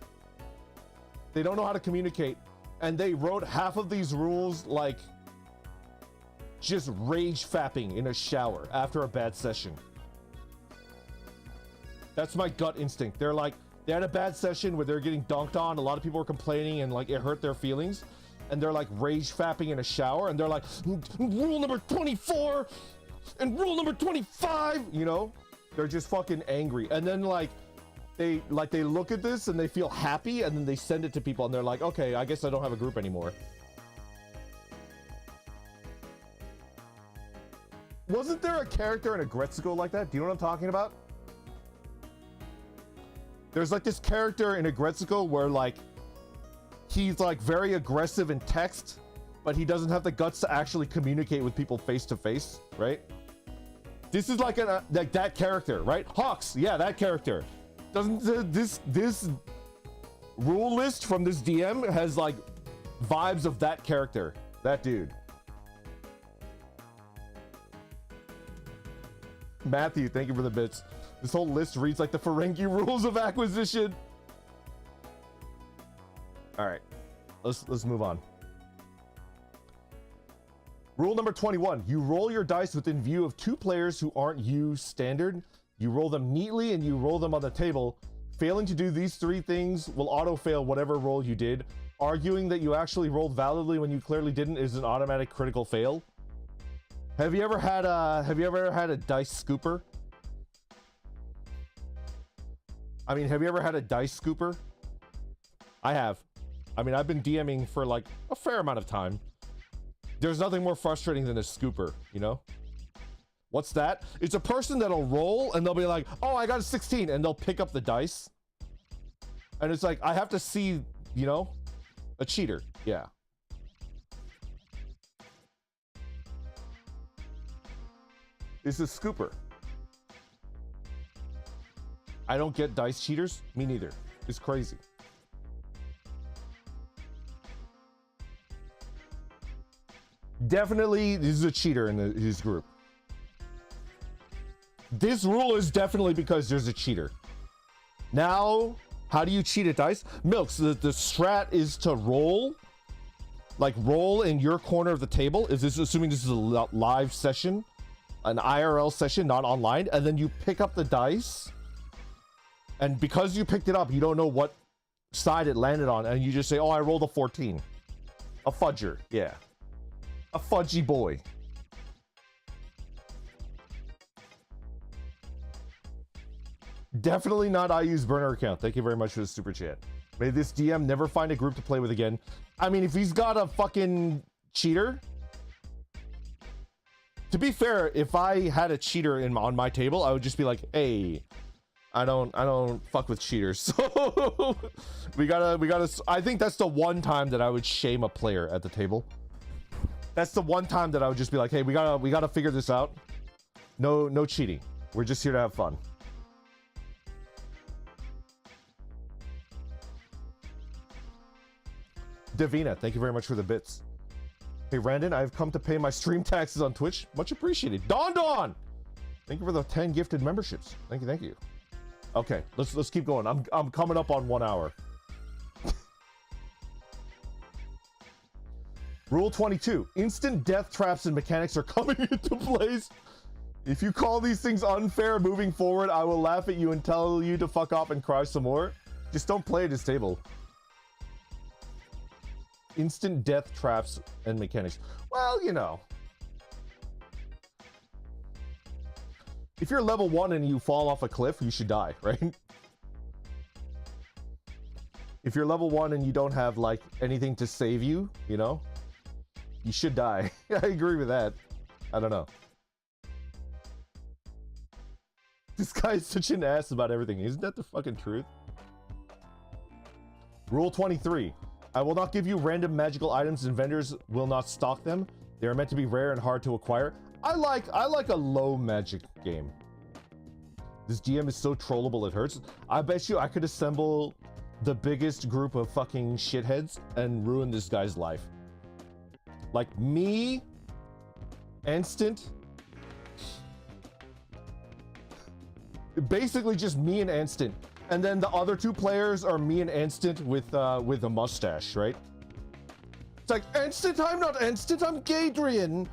They don't know how to communicate, and they wrote half of these rules like just rage fapping in a shower after a bad session. That's my gut instinct. They're like, they had a bad session where they're getting dunked on. A lot of people were complaining and like it hurt their feelings. And they're like rage fapping in a shower. And they're like, rule number 24 and rule number 25, you know? They're just fucking angry. And then like they look at this and they feel happy. And then they send it to people and they're like, okay, I guess I don't have a group anymore. Wasn't there a character in a Gretzko like that? Do you know what I'm talking about? There's like this character in a Gretzko where like he's like very aggressive in text, but he doesn't have the guts to actually communicate with people face to face, right? This is like like that character, right? Hawks, yeah, that character. Doesn't this rule list from this DM has like vibes of that character, that dude. Matthew, thank you for the bits. This whole list reads like the Ferengi rules of acquisition. All right, let's move on. Rule number 21, you roll your dice within view of two players who aren't you standard. You roll them neatly and you roll them on the table. Failing to do these three things will auto-fail whatever roll you did. Arguing that you actually rolled validly when you clearly didn't is an automatic critical fail. Have you ever had a dice scooper? I mean, have you ever had a dice scooper? I have. I mean, I've been DMing for like a fair amount of time. There's nothing more frustrating than a scooper, you know? What's that? It's a person that'll roll and they'll be like, oh, I got a 16, and they'll pick up the dice. And it's like, I have to see, you know, a cheater. Yeah. It's a scooper. I don't get dice cheaters. Me neither. It's crazy. Definitely, this is a cheater in his group. This rule is definitely because there's a cheater. Now, how do you cheat at dice? Milks, the strat is to roll. Like, roll in your corner of the table. Is this assuming this is a live session? An IRL session, not online. And then you pick up the dice. And because you picked it up, you don't know what side it landed on. And you just say, oh, I rolled a 14. A fudger, yeah. A fudgy boy. Definitely not I use burner account. Thank you very much for the super chat. May this DM never find a group to play with again. I mean, if he's got a fucking cheater. To be fair, if I had a cheater on my table, I would just be like, hey, I don't fuck with cheaters. So we gotta I think that's the one time that I would shame a player at the table. That's the one time that I would just be like, hey, we gotta figure this out. No cheating. We're just here to have fun. Davina, thank you very much for the bits. Hey, Randon, I've come to pay my stream taxes on Twitch. Much appreciated. Don! Thank you for the 10 gifted memberships. Thank you. Okay, let's keep going. I'm coming up on 1 hour. Rule 22, instant death traps and mechanics are coming into place. If you call these things unfair moving forward, I will laugh at you and tell you to fuck off and cry some more. Just don't play at this table. Instant death traps and mechanics. Well, you know. If you're level 1 and you fall off a cliff, you should die, right? If you're level 1 and you don't have, like, anything to save you, you know? You should die. I agree with that. I don't know. This guy's such an ass about everything. Isn't that the fucking truth? Rule 23. I will not give you random magical items and vendors will not stock them. They are meant to be rare and hard to acquire. I like a low magic game. This GM is so trollable it hurts. I bet you I could assemble the biggest group of fucking shitheads and ruin this guy's life. Like me, Instant. Basically just me and Instant. And then the other two players are me and Instant with a mustache, right? It's like, Instant, I'm not Instant, I'm Gadrian.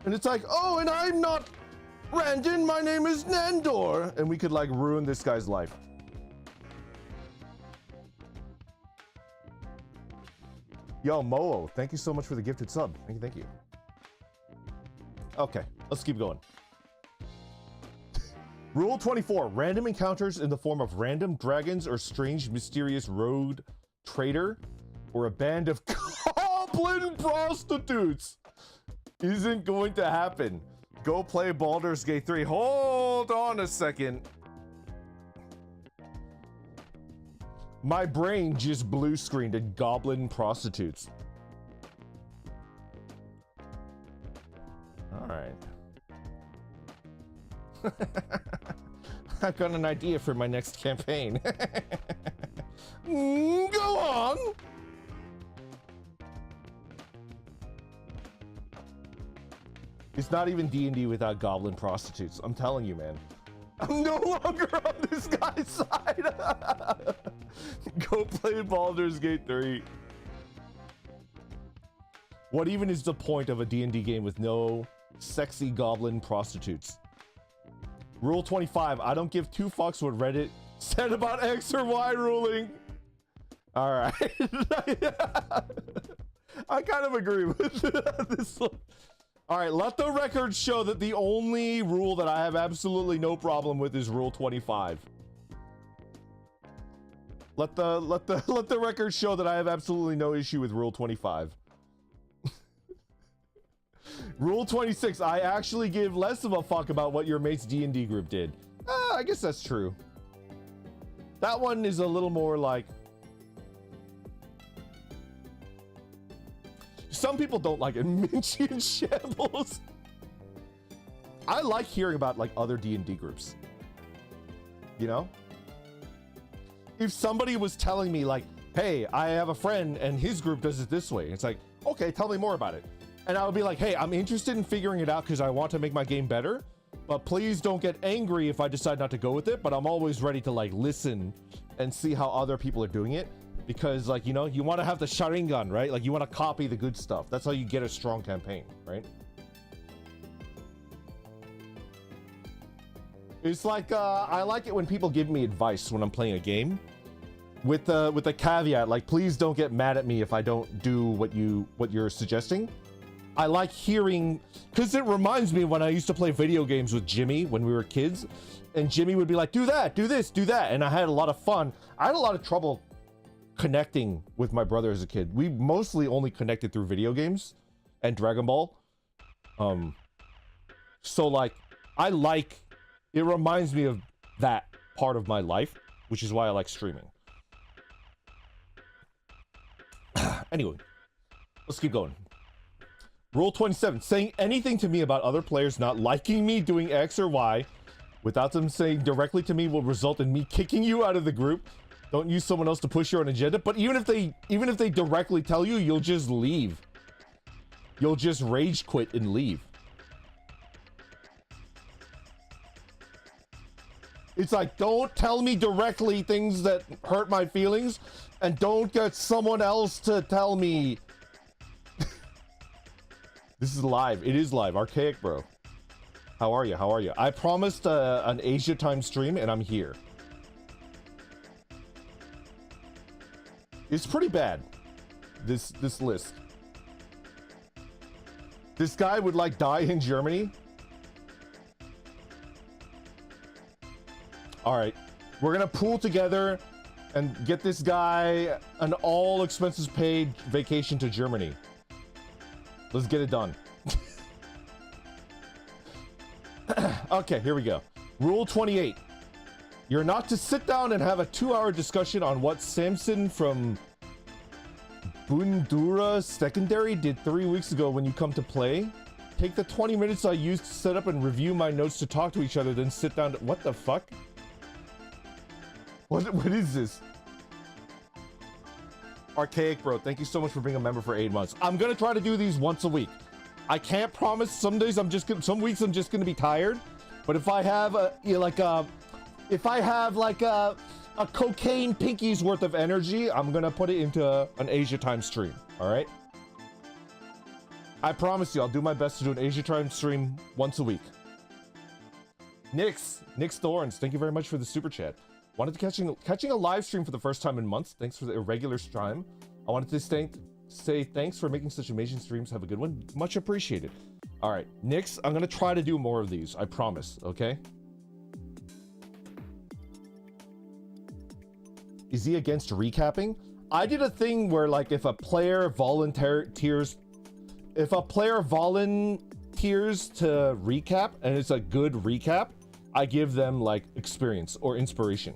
And it's like, oh, and I'm not Randon, my name is Nandor. And we could like ruin this guy's life. Yo, Moo, thank you so much for the gifted sub. Thank you. Okay, let's keep going. Rule 24, random encounters in the form of random dragons or strange mysterious road trader or a band of goblin prostitutes isn't going to happen. Go play Baldur's Gate 3. Hold on a second. My brain just blue screened at goblin prostitutes. All right. I've got an idea for my next campaign. Go on. It's not even D&D without goblin prostitutes. I'm telling you, man. I'm no longer on this guy's side. Go play Baldur's Gate 3. What even is the point of a D&D game with no sexy goblin prostitutes? Rule 25, I don't give two fucks what Reddit said about X or Y ruling. All right. I kind of agree with this one. All right, let the record show that the only rule that I have absolutely no problem with is Rule 25. Let the record show that I have absolutely no issue with Rule 25. Rule 26, I actually give less of a fuck about what your mate's D&D group did. I guess that's true. That one is a little more like... Some people don't like it. Minchy and Shambles. I like hearing about like other D&D groups. You know? If somebody was telling me like, hey, I have a friend and his group does it this way. It's like, okay, tell me more about it. And I would be like, hey, I'm interested in figuring it out because I want to make my game better. But please don't get angry if I decide not to go with it. But I'm always ready to like listen and see how other people are doing it. Because like, you know, you want to have the Sharingan, right? Like you want to copy the good stuff. That's how you get a strong campaign, right? It's like, I like it when people give me advice when I'm playing a game. With the caveat, like, please don't get mad at me if I don't do what you're suggesting. I like hearing, because it reminds me when I used to play video games with Jimmy when we were kids, and Jimmy would be like, do that, do this, do that, and I had a lot of fun. I had a lot of trouble connecting with my brother as a kid. We mostly only connected through video games and Dragon Ball. So like, it reminds me of that part of my life, which is why I like streaming. Anyway, let's keep going. Rule 27, saying anything to me about other players not liking me doing X or Y without them saying directly to me will result in me kicking you out of the group. Don't use someone else to push your own agenda. But even if they directly tell you, you'll just leave. You'll just rage quit and leave. It's like, don't tell me directly things that hurt my feelings, and don't get someone else to tell me. This is live. It is live. Archaic bro. How are you? How are you? I promised an Asia time stream, and I'm here. It's pretty bad. This list. This guy would like die in Germany. All right, we're gonna pool together and get this guy an all expenses paid vacation to Germany. Let's get it done. Okay, here we go. Rule 28. You're not to sit down and have a 2-hour discussion on what Samson from Bundura Secondary did 3 weeks ago when you come to play. Take the 20 minutes I used to set up and review my notes to talk to each other, then sit down. What the fuck? What is this? Archaic bro, thank you so much for being a member for 8 months. I'm gonna try to do these once a week. I can't promise. Some days some weeks I'm just gonna be tired. But if I have a cocaine pinky's worth of energy, I'm gonna put it into an Asia time stream. All right. I promise you, I'll do my best to do an Asia time stream once a week. Nyx Thorns, thank you very much for the super chat. Wanted to catching a live stream for the first time in months. Thanks for the irregular stream. I wanted to say thanks for making such amazing streams. Have a good one. Much appreciated. All right, Nyx, I'm gonna try to do more of these. I promise. Okay. Is he against recapping? I did a thing where like if a player volunteers to recap and it's a good recap, I give them like experience or inspiration.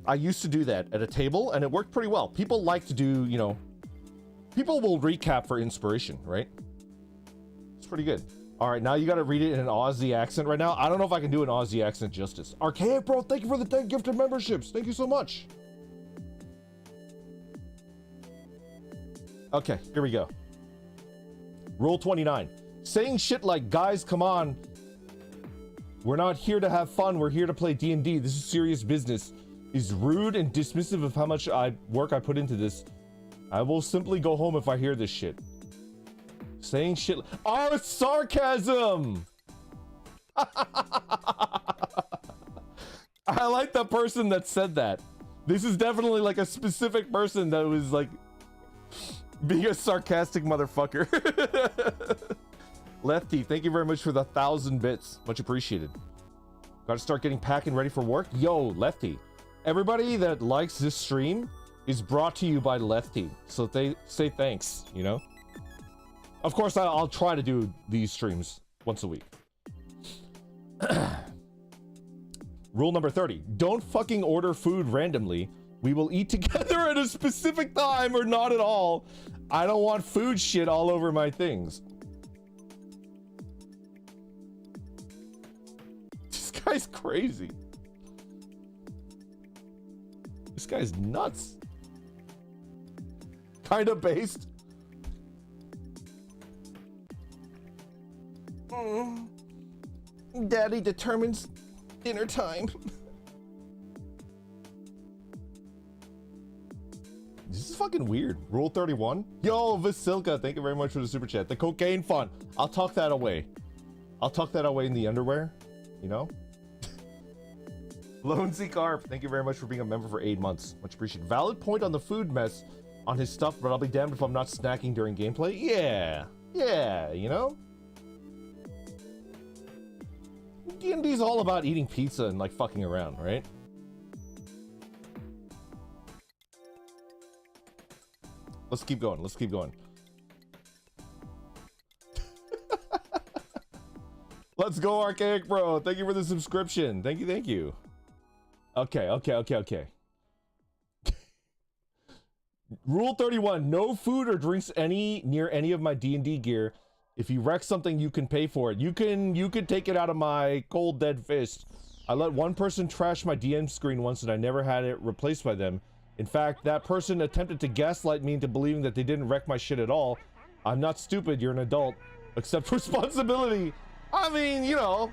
I used to do that at a table and it worked pretty well. People like to do, you know, people will recap for inspiration, right? It's pretty good. All right, now you got to read it in an Aussie accent right now. I don't know if I can do an Aussie accent justice. Archaic bro, thank you for the 10 gifted memberships. Thank you so much. Okay, here we go. Rule 29. Saying shit like, guys, come on. We're not here to have fun. We're here to play D&D. This is serious business. Is rude and dismissive of how much work I put into this. I will simply go home if I hear this shit. Saying shit. Oh, it's sarcasm! I like the person that said that. This is definitely like a specific person that was like being a sarcastic motherfucker. Lefty, thank you very much for the 1,000 bits. Much appreciated. Gotta start getting packed and ready for work. Yo, Lefty. Everybody that likes this stream is brought to you by Lefty. So they say thanks, you know? Of course, I'll try to do these streams once a week. Rule number 30. Don't fucking order food randomly. We will eat together at a specific time or not at all. I don't want food shit all over my things. This guy's crazy. This guy's nuts. Kinda based. Daddy determines dinner time. This is fucking weird. Rule 31. Yo, Vasilka, thank you very much for the super chat. The cocaine fun. I'll tuck that away. I'll tuck that away in the underwear, you know? Lonesy Carp, thank you very much for being a member for 8 months. Much appreciated. Valid point on the food mess on his stuff, but I'll be damned if I'm not snacking during gameplay. Yeah, you know? D&D is all about eating pizza and like fucking around, right? Let's keep going. Let's keep going. Let's go, Archaic Bro. Thank you for the subscription. Thank you, thank you. Okay. Rule 31. No food or drinks near any of my D&D gear. If you wreck something, you can pay for it. You can take it out of my cold dead fist. I let one person trash my DM screen once and I never had it replaced by them. In fact, that person attempted to gaslight me into believing that they didn't wreck my shit at all. I'm not stupid, you're an adult. Accept responsibility. I mean, you know.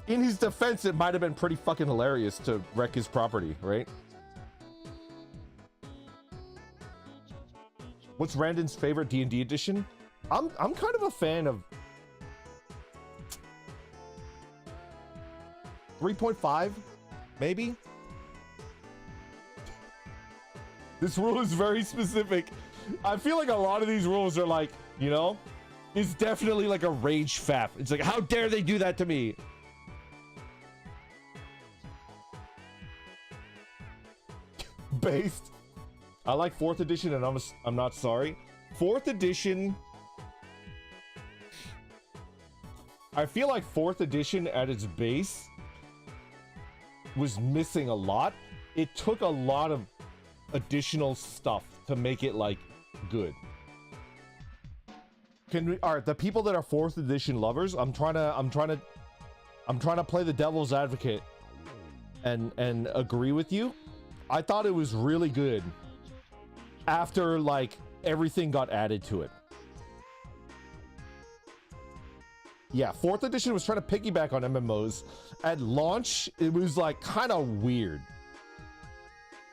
In his defense, it might have been pretty fucking hilarious to wreck his property, right? What's Randon's favorite D&D edition? I'm kind of a fan of 3.5, maybe. This rule is very specific. I feel like a lot of these rules are like, you know, it's definitely like a rage fap. It's like, how dare they do that to me? Based. I like 4th edition and I'm not sorry. 4th edition. I feel like 4th edition at its base was missing a lot. It took a lot of additional stuff to make it like good. All right, the people that are 4th edition lovers, I'm trying to play the devil's advocate and agree with you. I thought it was really good after like everything got added to it. Yeah, 4th edition was trying to piggyback on MMOs. At launch, it was like kind of weird.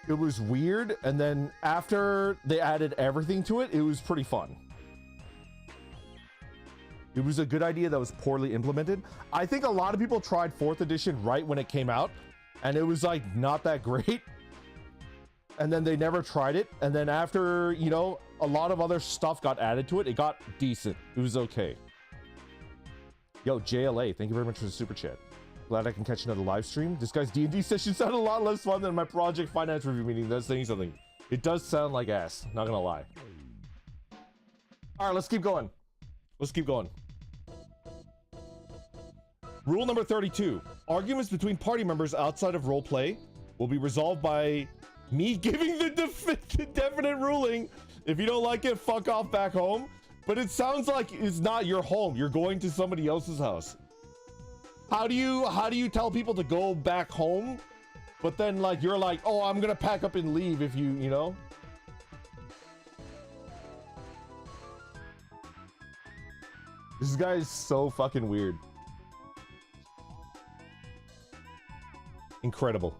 It was weird, and then after they added everything to it, it was pretty fun. It was a good idea that was poorly implemented. I think a lot of people tried 4th edition right when it came out, and it was like not that great. And then they never tried it, and then after, you know, a lot of other stuff got added to it, it got decent. It was okay. Yo, JLA, thank you very much for the super chat. Glad I can catch another live stream. This guy's D&D session sounded a lot less fun than my project finance review meeting. That's saying something. It does sound like ass, not gonna lie. All right, let's keep going. Let's keep going. Rule number 32. Arguments between party members outside of roleplay will be resolved by me giving the definite ruling. If you don't like it, fuck off back home. But it sounds like it's not your home. You're going to somebody else's house. How do you tell people to go back home? But then like you're like, oh, I'm gonna pack up and leave if you know. This guy is so fucking weird. Incredible.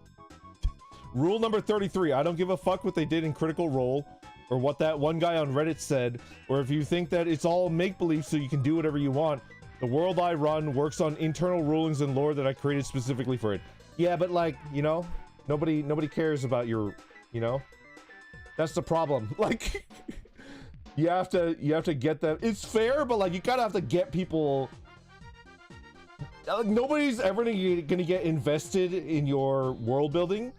Rule number 33. I don't give a fuck what they did in Critical Role or what that one guy on Reddit said, or if you think that it's all make-believe so you can do whatever you want. The world I run works on internal rulings and lore that I created specifically for it. Yeah, but like, you know, nobody cares about your, you know? That's the problem. Like, you have to get them. It's fair, but like, you kind of have to get people. Nobody's ever gonna get invested in your world building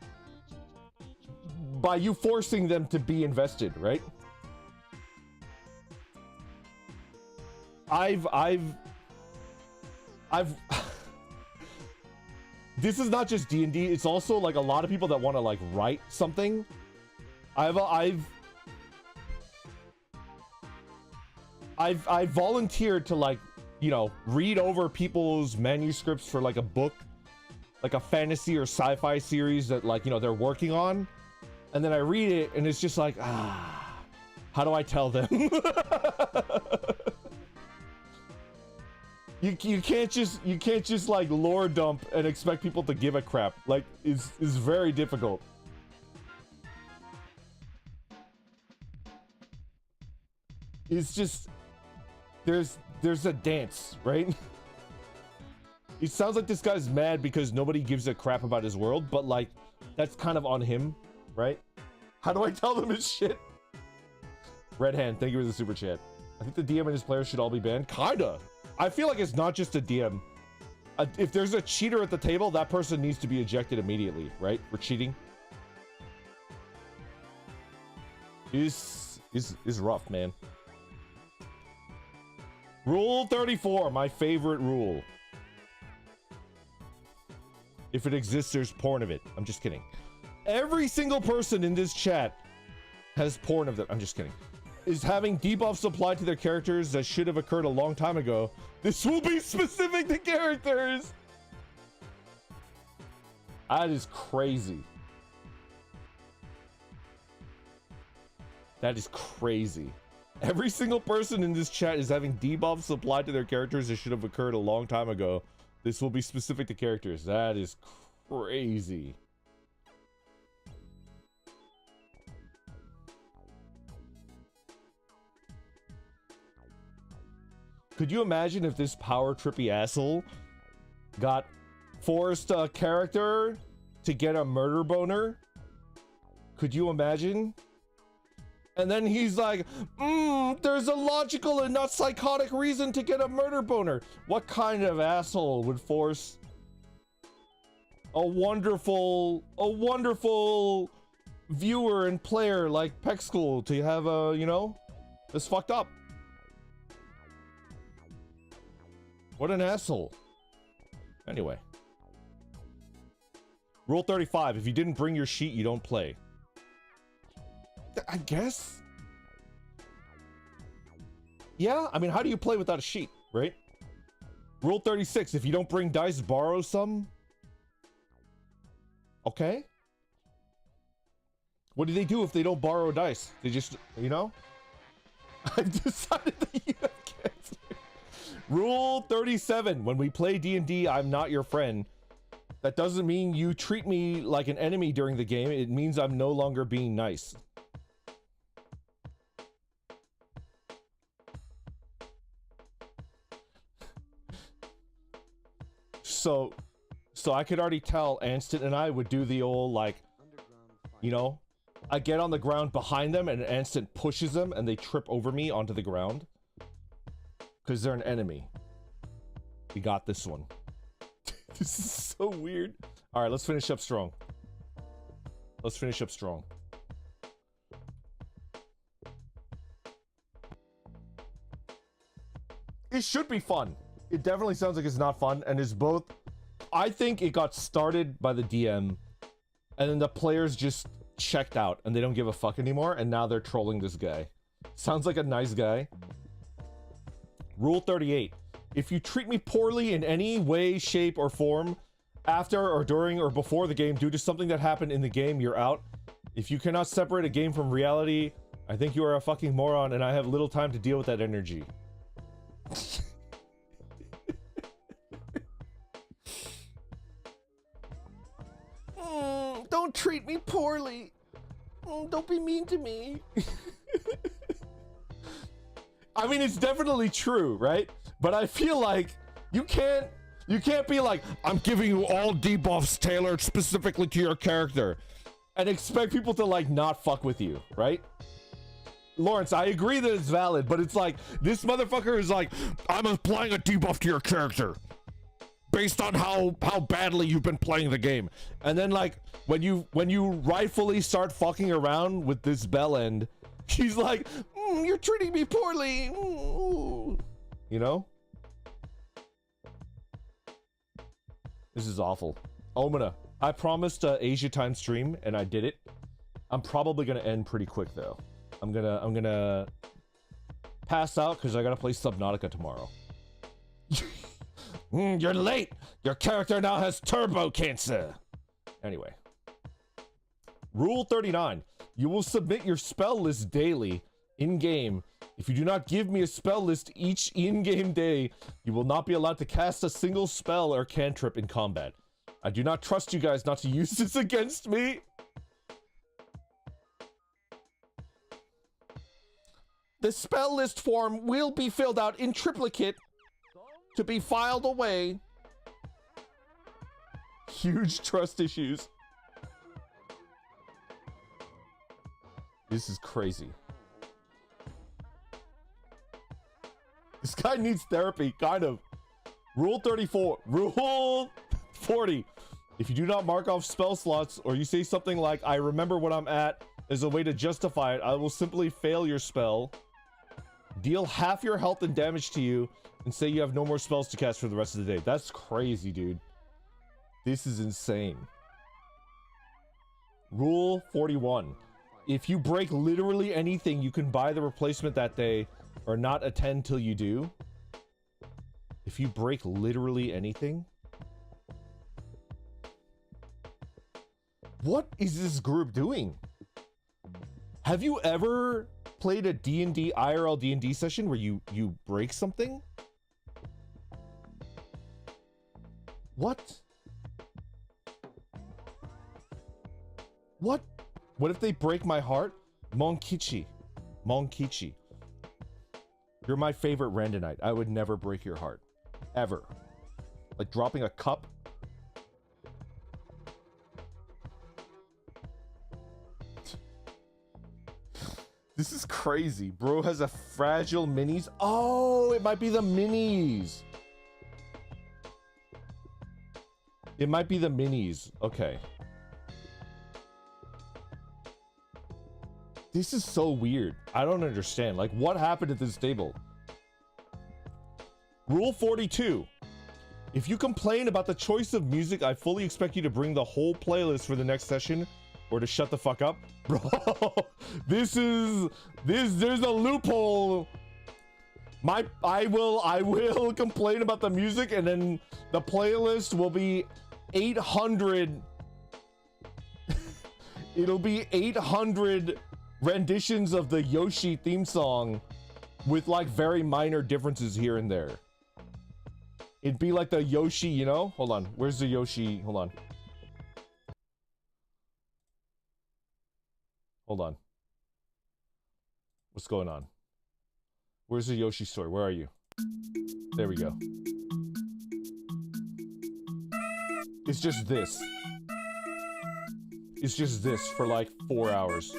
by you forcing them to be invested, right? I've this is not just D&D, it's also like a lot of people that want to like write something. I've volunteered to, like, you know, read over people's manuscripts for like a book, like a fantasy or sci-fi series that, like, you know, they're working on, and then I read it and it's just like, how do I tell them? You can't just like lore dump and expect people to give a crap. Like, it's very difficult. It's just there's a dance, right? It sounds like this guy's mad because nobody gives a crap about his world, but like, that's kind of on him, right? How do I tell them his shit? Red Hand, thank you for the super chat. I think the DM and his players should all be banned. Kinda. I feel like it's not just a DM. If there's a cheater at the table, that person needs to be ejected immediately, right? For cheating. Is rough, man. Rule 34, my favorite rule. If it exists, there's porn of it. I'm just kidding. Every single person in this chat has porn of them. I'm just kidding. Is having debuffs applied to their characters that should have occurred a long time ago. This will be specific to characters. That is crazy. That is crazy. Every single person in this chat is having debuffs applied to their characters that should have occurred a long time ago. This will be specific to characters. That is crazy. Could you imagine if this power trippy asshole forced a character to get a murder boner? Could you imagine? And then he's like, there's a logical and not psychotic reason to get a murder boner. What kind of asshole would force a wonderful viewer and player like Peck School to have a, you know, this fucked up? What an asshole. Anyway. Rule 35, if you didn't bring your sheet, you don't play. I guess. Yeah, I mean, how do you play without a sheet, right? Rule 36, if you don't bring dice, borrow some. Okay. What do they do if they don't borrow dice? They just, you know? I've decided that you have cancer. Rule 37, when we play D&D, I'm not your friend. That doesn't mean you treat me like an enemy during the game. It means I'm no longer being nice. So I could already tell Anston and I would do the old, like, you know, I get on the ground behind them and Anston pushes them and they trip over me onto the ground. Because they're an enemy. We got this one. This is so weird. All right, let's finish up strong. Let's finish up strong. It should be fun. It definitely sounds like it's not fun, and it's both. I think it got started by the DM, and then the players just checked out, and they don't give a fuck anymore, and now they're trolling this guy. Sounds like a nice guy. Rule 38. If you treat me poorly in any way, shape, or form, after or during or before the game due to something that happened in the game, you're out. If you cannot separate a game from reality, I think you are a fucking moron, and I have little time to deal with that energy. Don't treat treat me poorly. Don't be mean to me. I mean, it's definitely true, right? But I feel like you can't be like, I'm giving you all debuffs tailored specifically to your character and expect people to like not fuck with you, right? Lawrence, I agree that it's valid, but it's like this motherfucker is like, I'm applying a debuff to your character based on how badly you've been playing the game. And then like when you rightfully start fucking around with this bell end, she's like, you're treating me poorly. You know? This is awful. Omina, I promised Asia time stream and I did it. I'm probably gonna end pretty quick though. I'm gonna pass out because I gotta play Subnautica tomorrow. You're late. Your character now has turbo cancer. Anyway. Rule 39. You will submit your spell list daily in-game. If you do not give me a spell list each in-game day, you will not be allowed to cast a single spell or cantrip in combat. I do not trust you guys not to use this against me. The spell list form will be filled out in triplicate to be filed away. Huge trust issues. This is crazy. This guy needs therapy, kind of. Rule 34. Rule 40. If you do not mark off spell slots or you say something like, I remember what I'm at, as a way to justify it, I will simply fail your spell, deal half your health and damage to you, and say you have no more spells to cast for the rest of the day. That's crazy, dude. This is insane. Rule 41. If you break literally anything, you can buy the replacement that day or not attend till you do. If you break literally anything? What is this group doing? Have you ever played a D&D IRL D&D session where you break something? What? What? What if they break my heart? Monkichi. Monkichi. You're my favorite Randonite. I would never break your heart. Ever. Like dropping a cup. This is crazy. Bro has a fragile minis. Oh, it might be the minis. It might be the minis. Okay. This is so weird. I don't understand. Like, what happened at this table? Rule 42. If you complain about the choice of music, I fully expect you to bring the whole playlist for the next session or to shut the fuck up. Bro, there's a loophole. I will complain about the music and then the playlist will be 800. It'll be 800 renditions of the Yoshi theme song with like very minor differences here and there. It'd be like the Yoshi, you know? Hold on. Where's the Yoshi? Hold on. Hold on. What's going on? Where's the Yoshi story? Where are you? There we go. It's just this. It's just this for like 4 hours.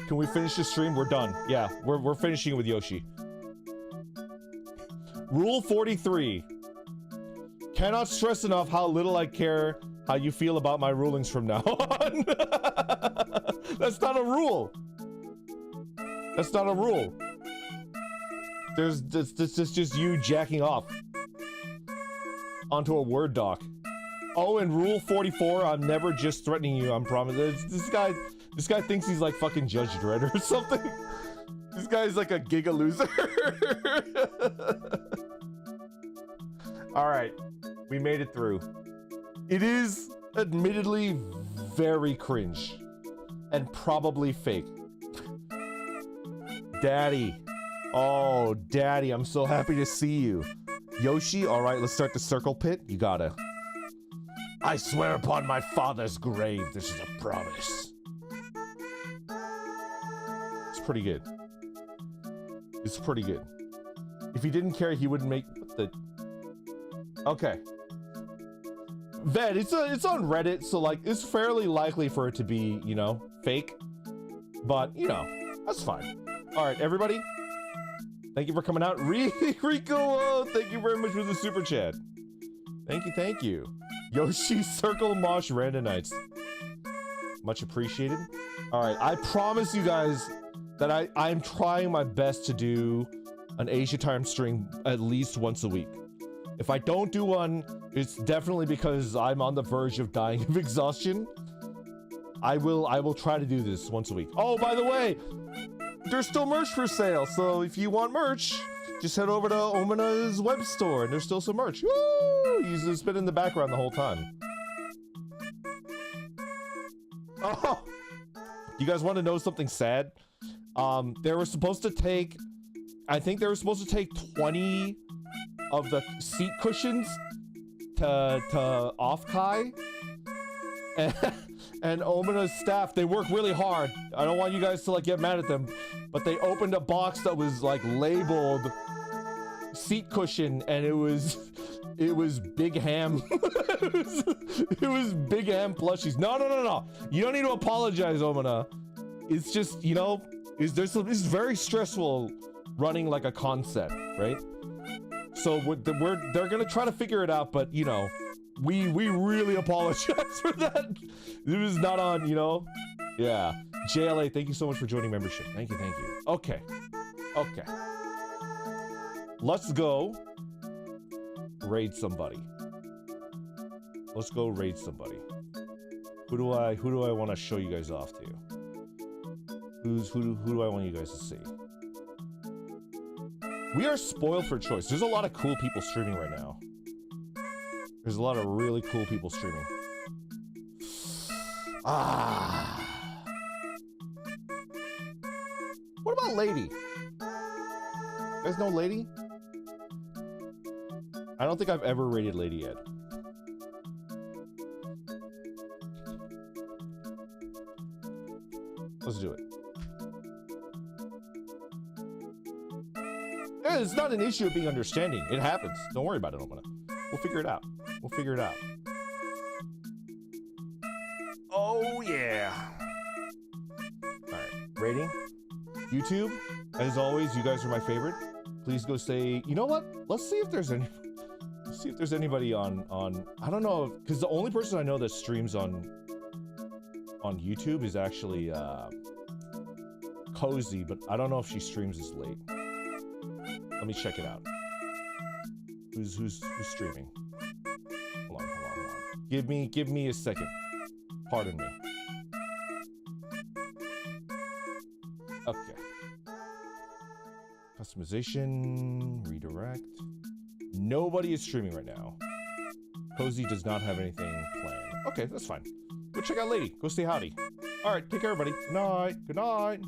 Can we finish the stream? We're done. Yeah, we're finishing with Yoshi. Rule 43. Cannot stress enough how little I care how you feel about my rulings from now on. That's not a rule. That's not a rule. This is just you jacking off onto a Word doc. Oh, and rule 44, I'm never just threatening you, I'm promising. This guy thinks he's like fucking Judge Dredd or something. This guy's like a giga loser. All right, we made it through. It is admittedly very cringe and probably fake. Daddy. Oh, Daddy, I'm so happy to see you. Yoshi, all right, let's start the circle pit. You gotta. I swear upon my father's grave, this is a promise. It's pretty good. It's pretty good. If he didn't care, he wouldn't make the... Okay. Ved, it's on Reddit, so like, it's fairly likely for it to be, you know, fake. But, you know, that's fine. All right, everybody. Thank you for coming out. Rico, thank you very much for the super chat. Thank you, thank you. Yoshi Circle Mosh Random Nights. Much appreciated. All right, I promise you guys that I'm trying my best to do an Asia time stream at least once a week. If I don't do one, it's definitely because I'm on the verge of dying of exhaustion. I will try to do this once a week. Oh, by the way, there's still merch for sale, so if you want merch, just head over to Omina's web store, and there's still some merch. Woo! It's been in the background the whole time. Oh! You guys want to know something sad? They were supposed to take... I think they were supposed to take 20 of the seat cushions to off-kai. And Omina's staff, they work really hard. I don't want you guys to like get mad at them, but they opened a box that was like labeled seat cushion, and it was big ham. it was big ham plushies. No. You don't need to apologize, Omina. It's just, you know, it's very stressful running like a concept, right? So they're gonna try to figure it out, but you know, we really apologize for that. It was not on, you know. Yeah. JLA, thank you so much for joining membership. Thank you. Okay. Let's go raid somebody. Let's go raid somebody. Who do I want to show you guys off to? Who do I want you guys to see? We are spoiled for choice. There's a lot of cool people streaming right now. There's a lot of really cool people streaming. What about Lady? You guys know Lady? I don't think I've ever rated Lady yet. Let's do it. Yeah, it's not an issue of being understanding. It happens. Don't worry about it, Omina. We'll figure it out. Oh, yeah. All right. Rating. YouTube. As always, you guys are my favorite. Please go say, you know what? Let's see if there's anybody on I don't know, because the only person I know that streams on YouTube is actually Cozy, but I don't know if she streams this late. Let me check it out. Who's streaming? Hold on. Give me a second. Pardon me. Okay. Customization, redirect. Nobody is streaming right now. Cozy does not have anything planned. Okay, that's fine. Go check out Lady. Go say howdy. All right, take care, everybody. Good night.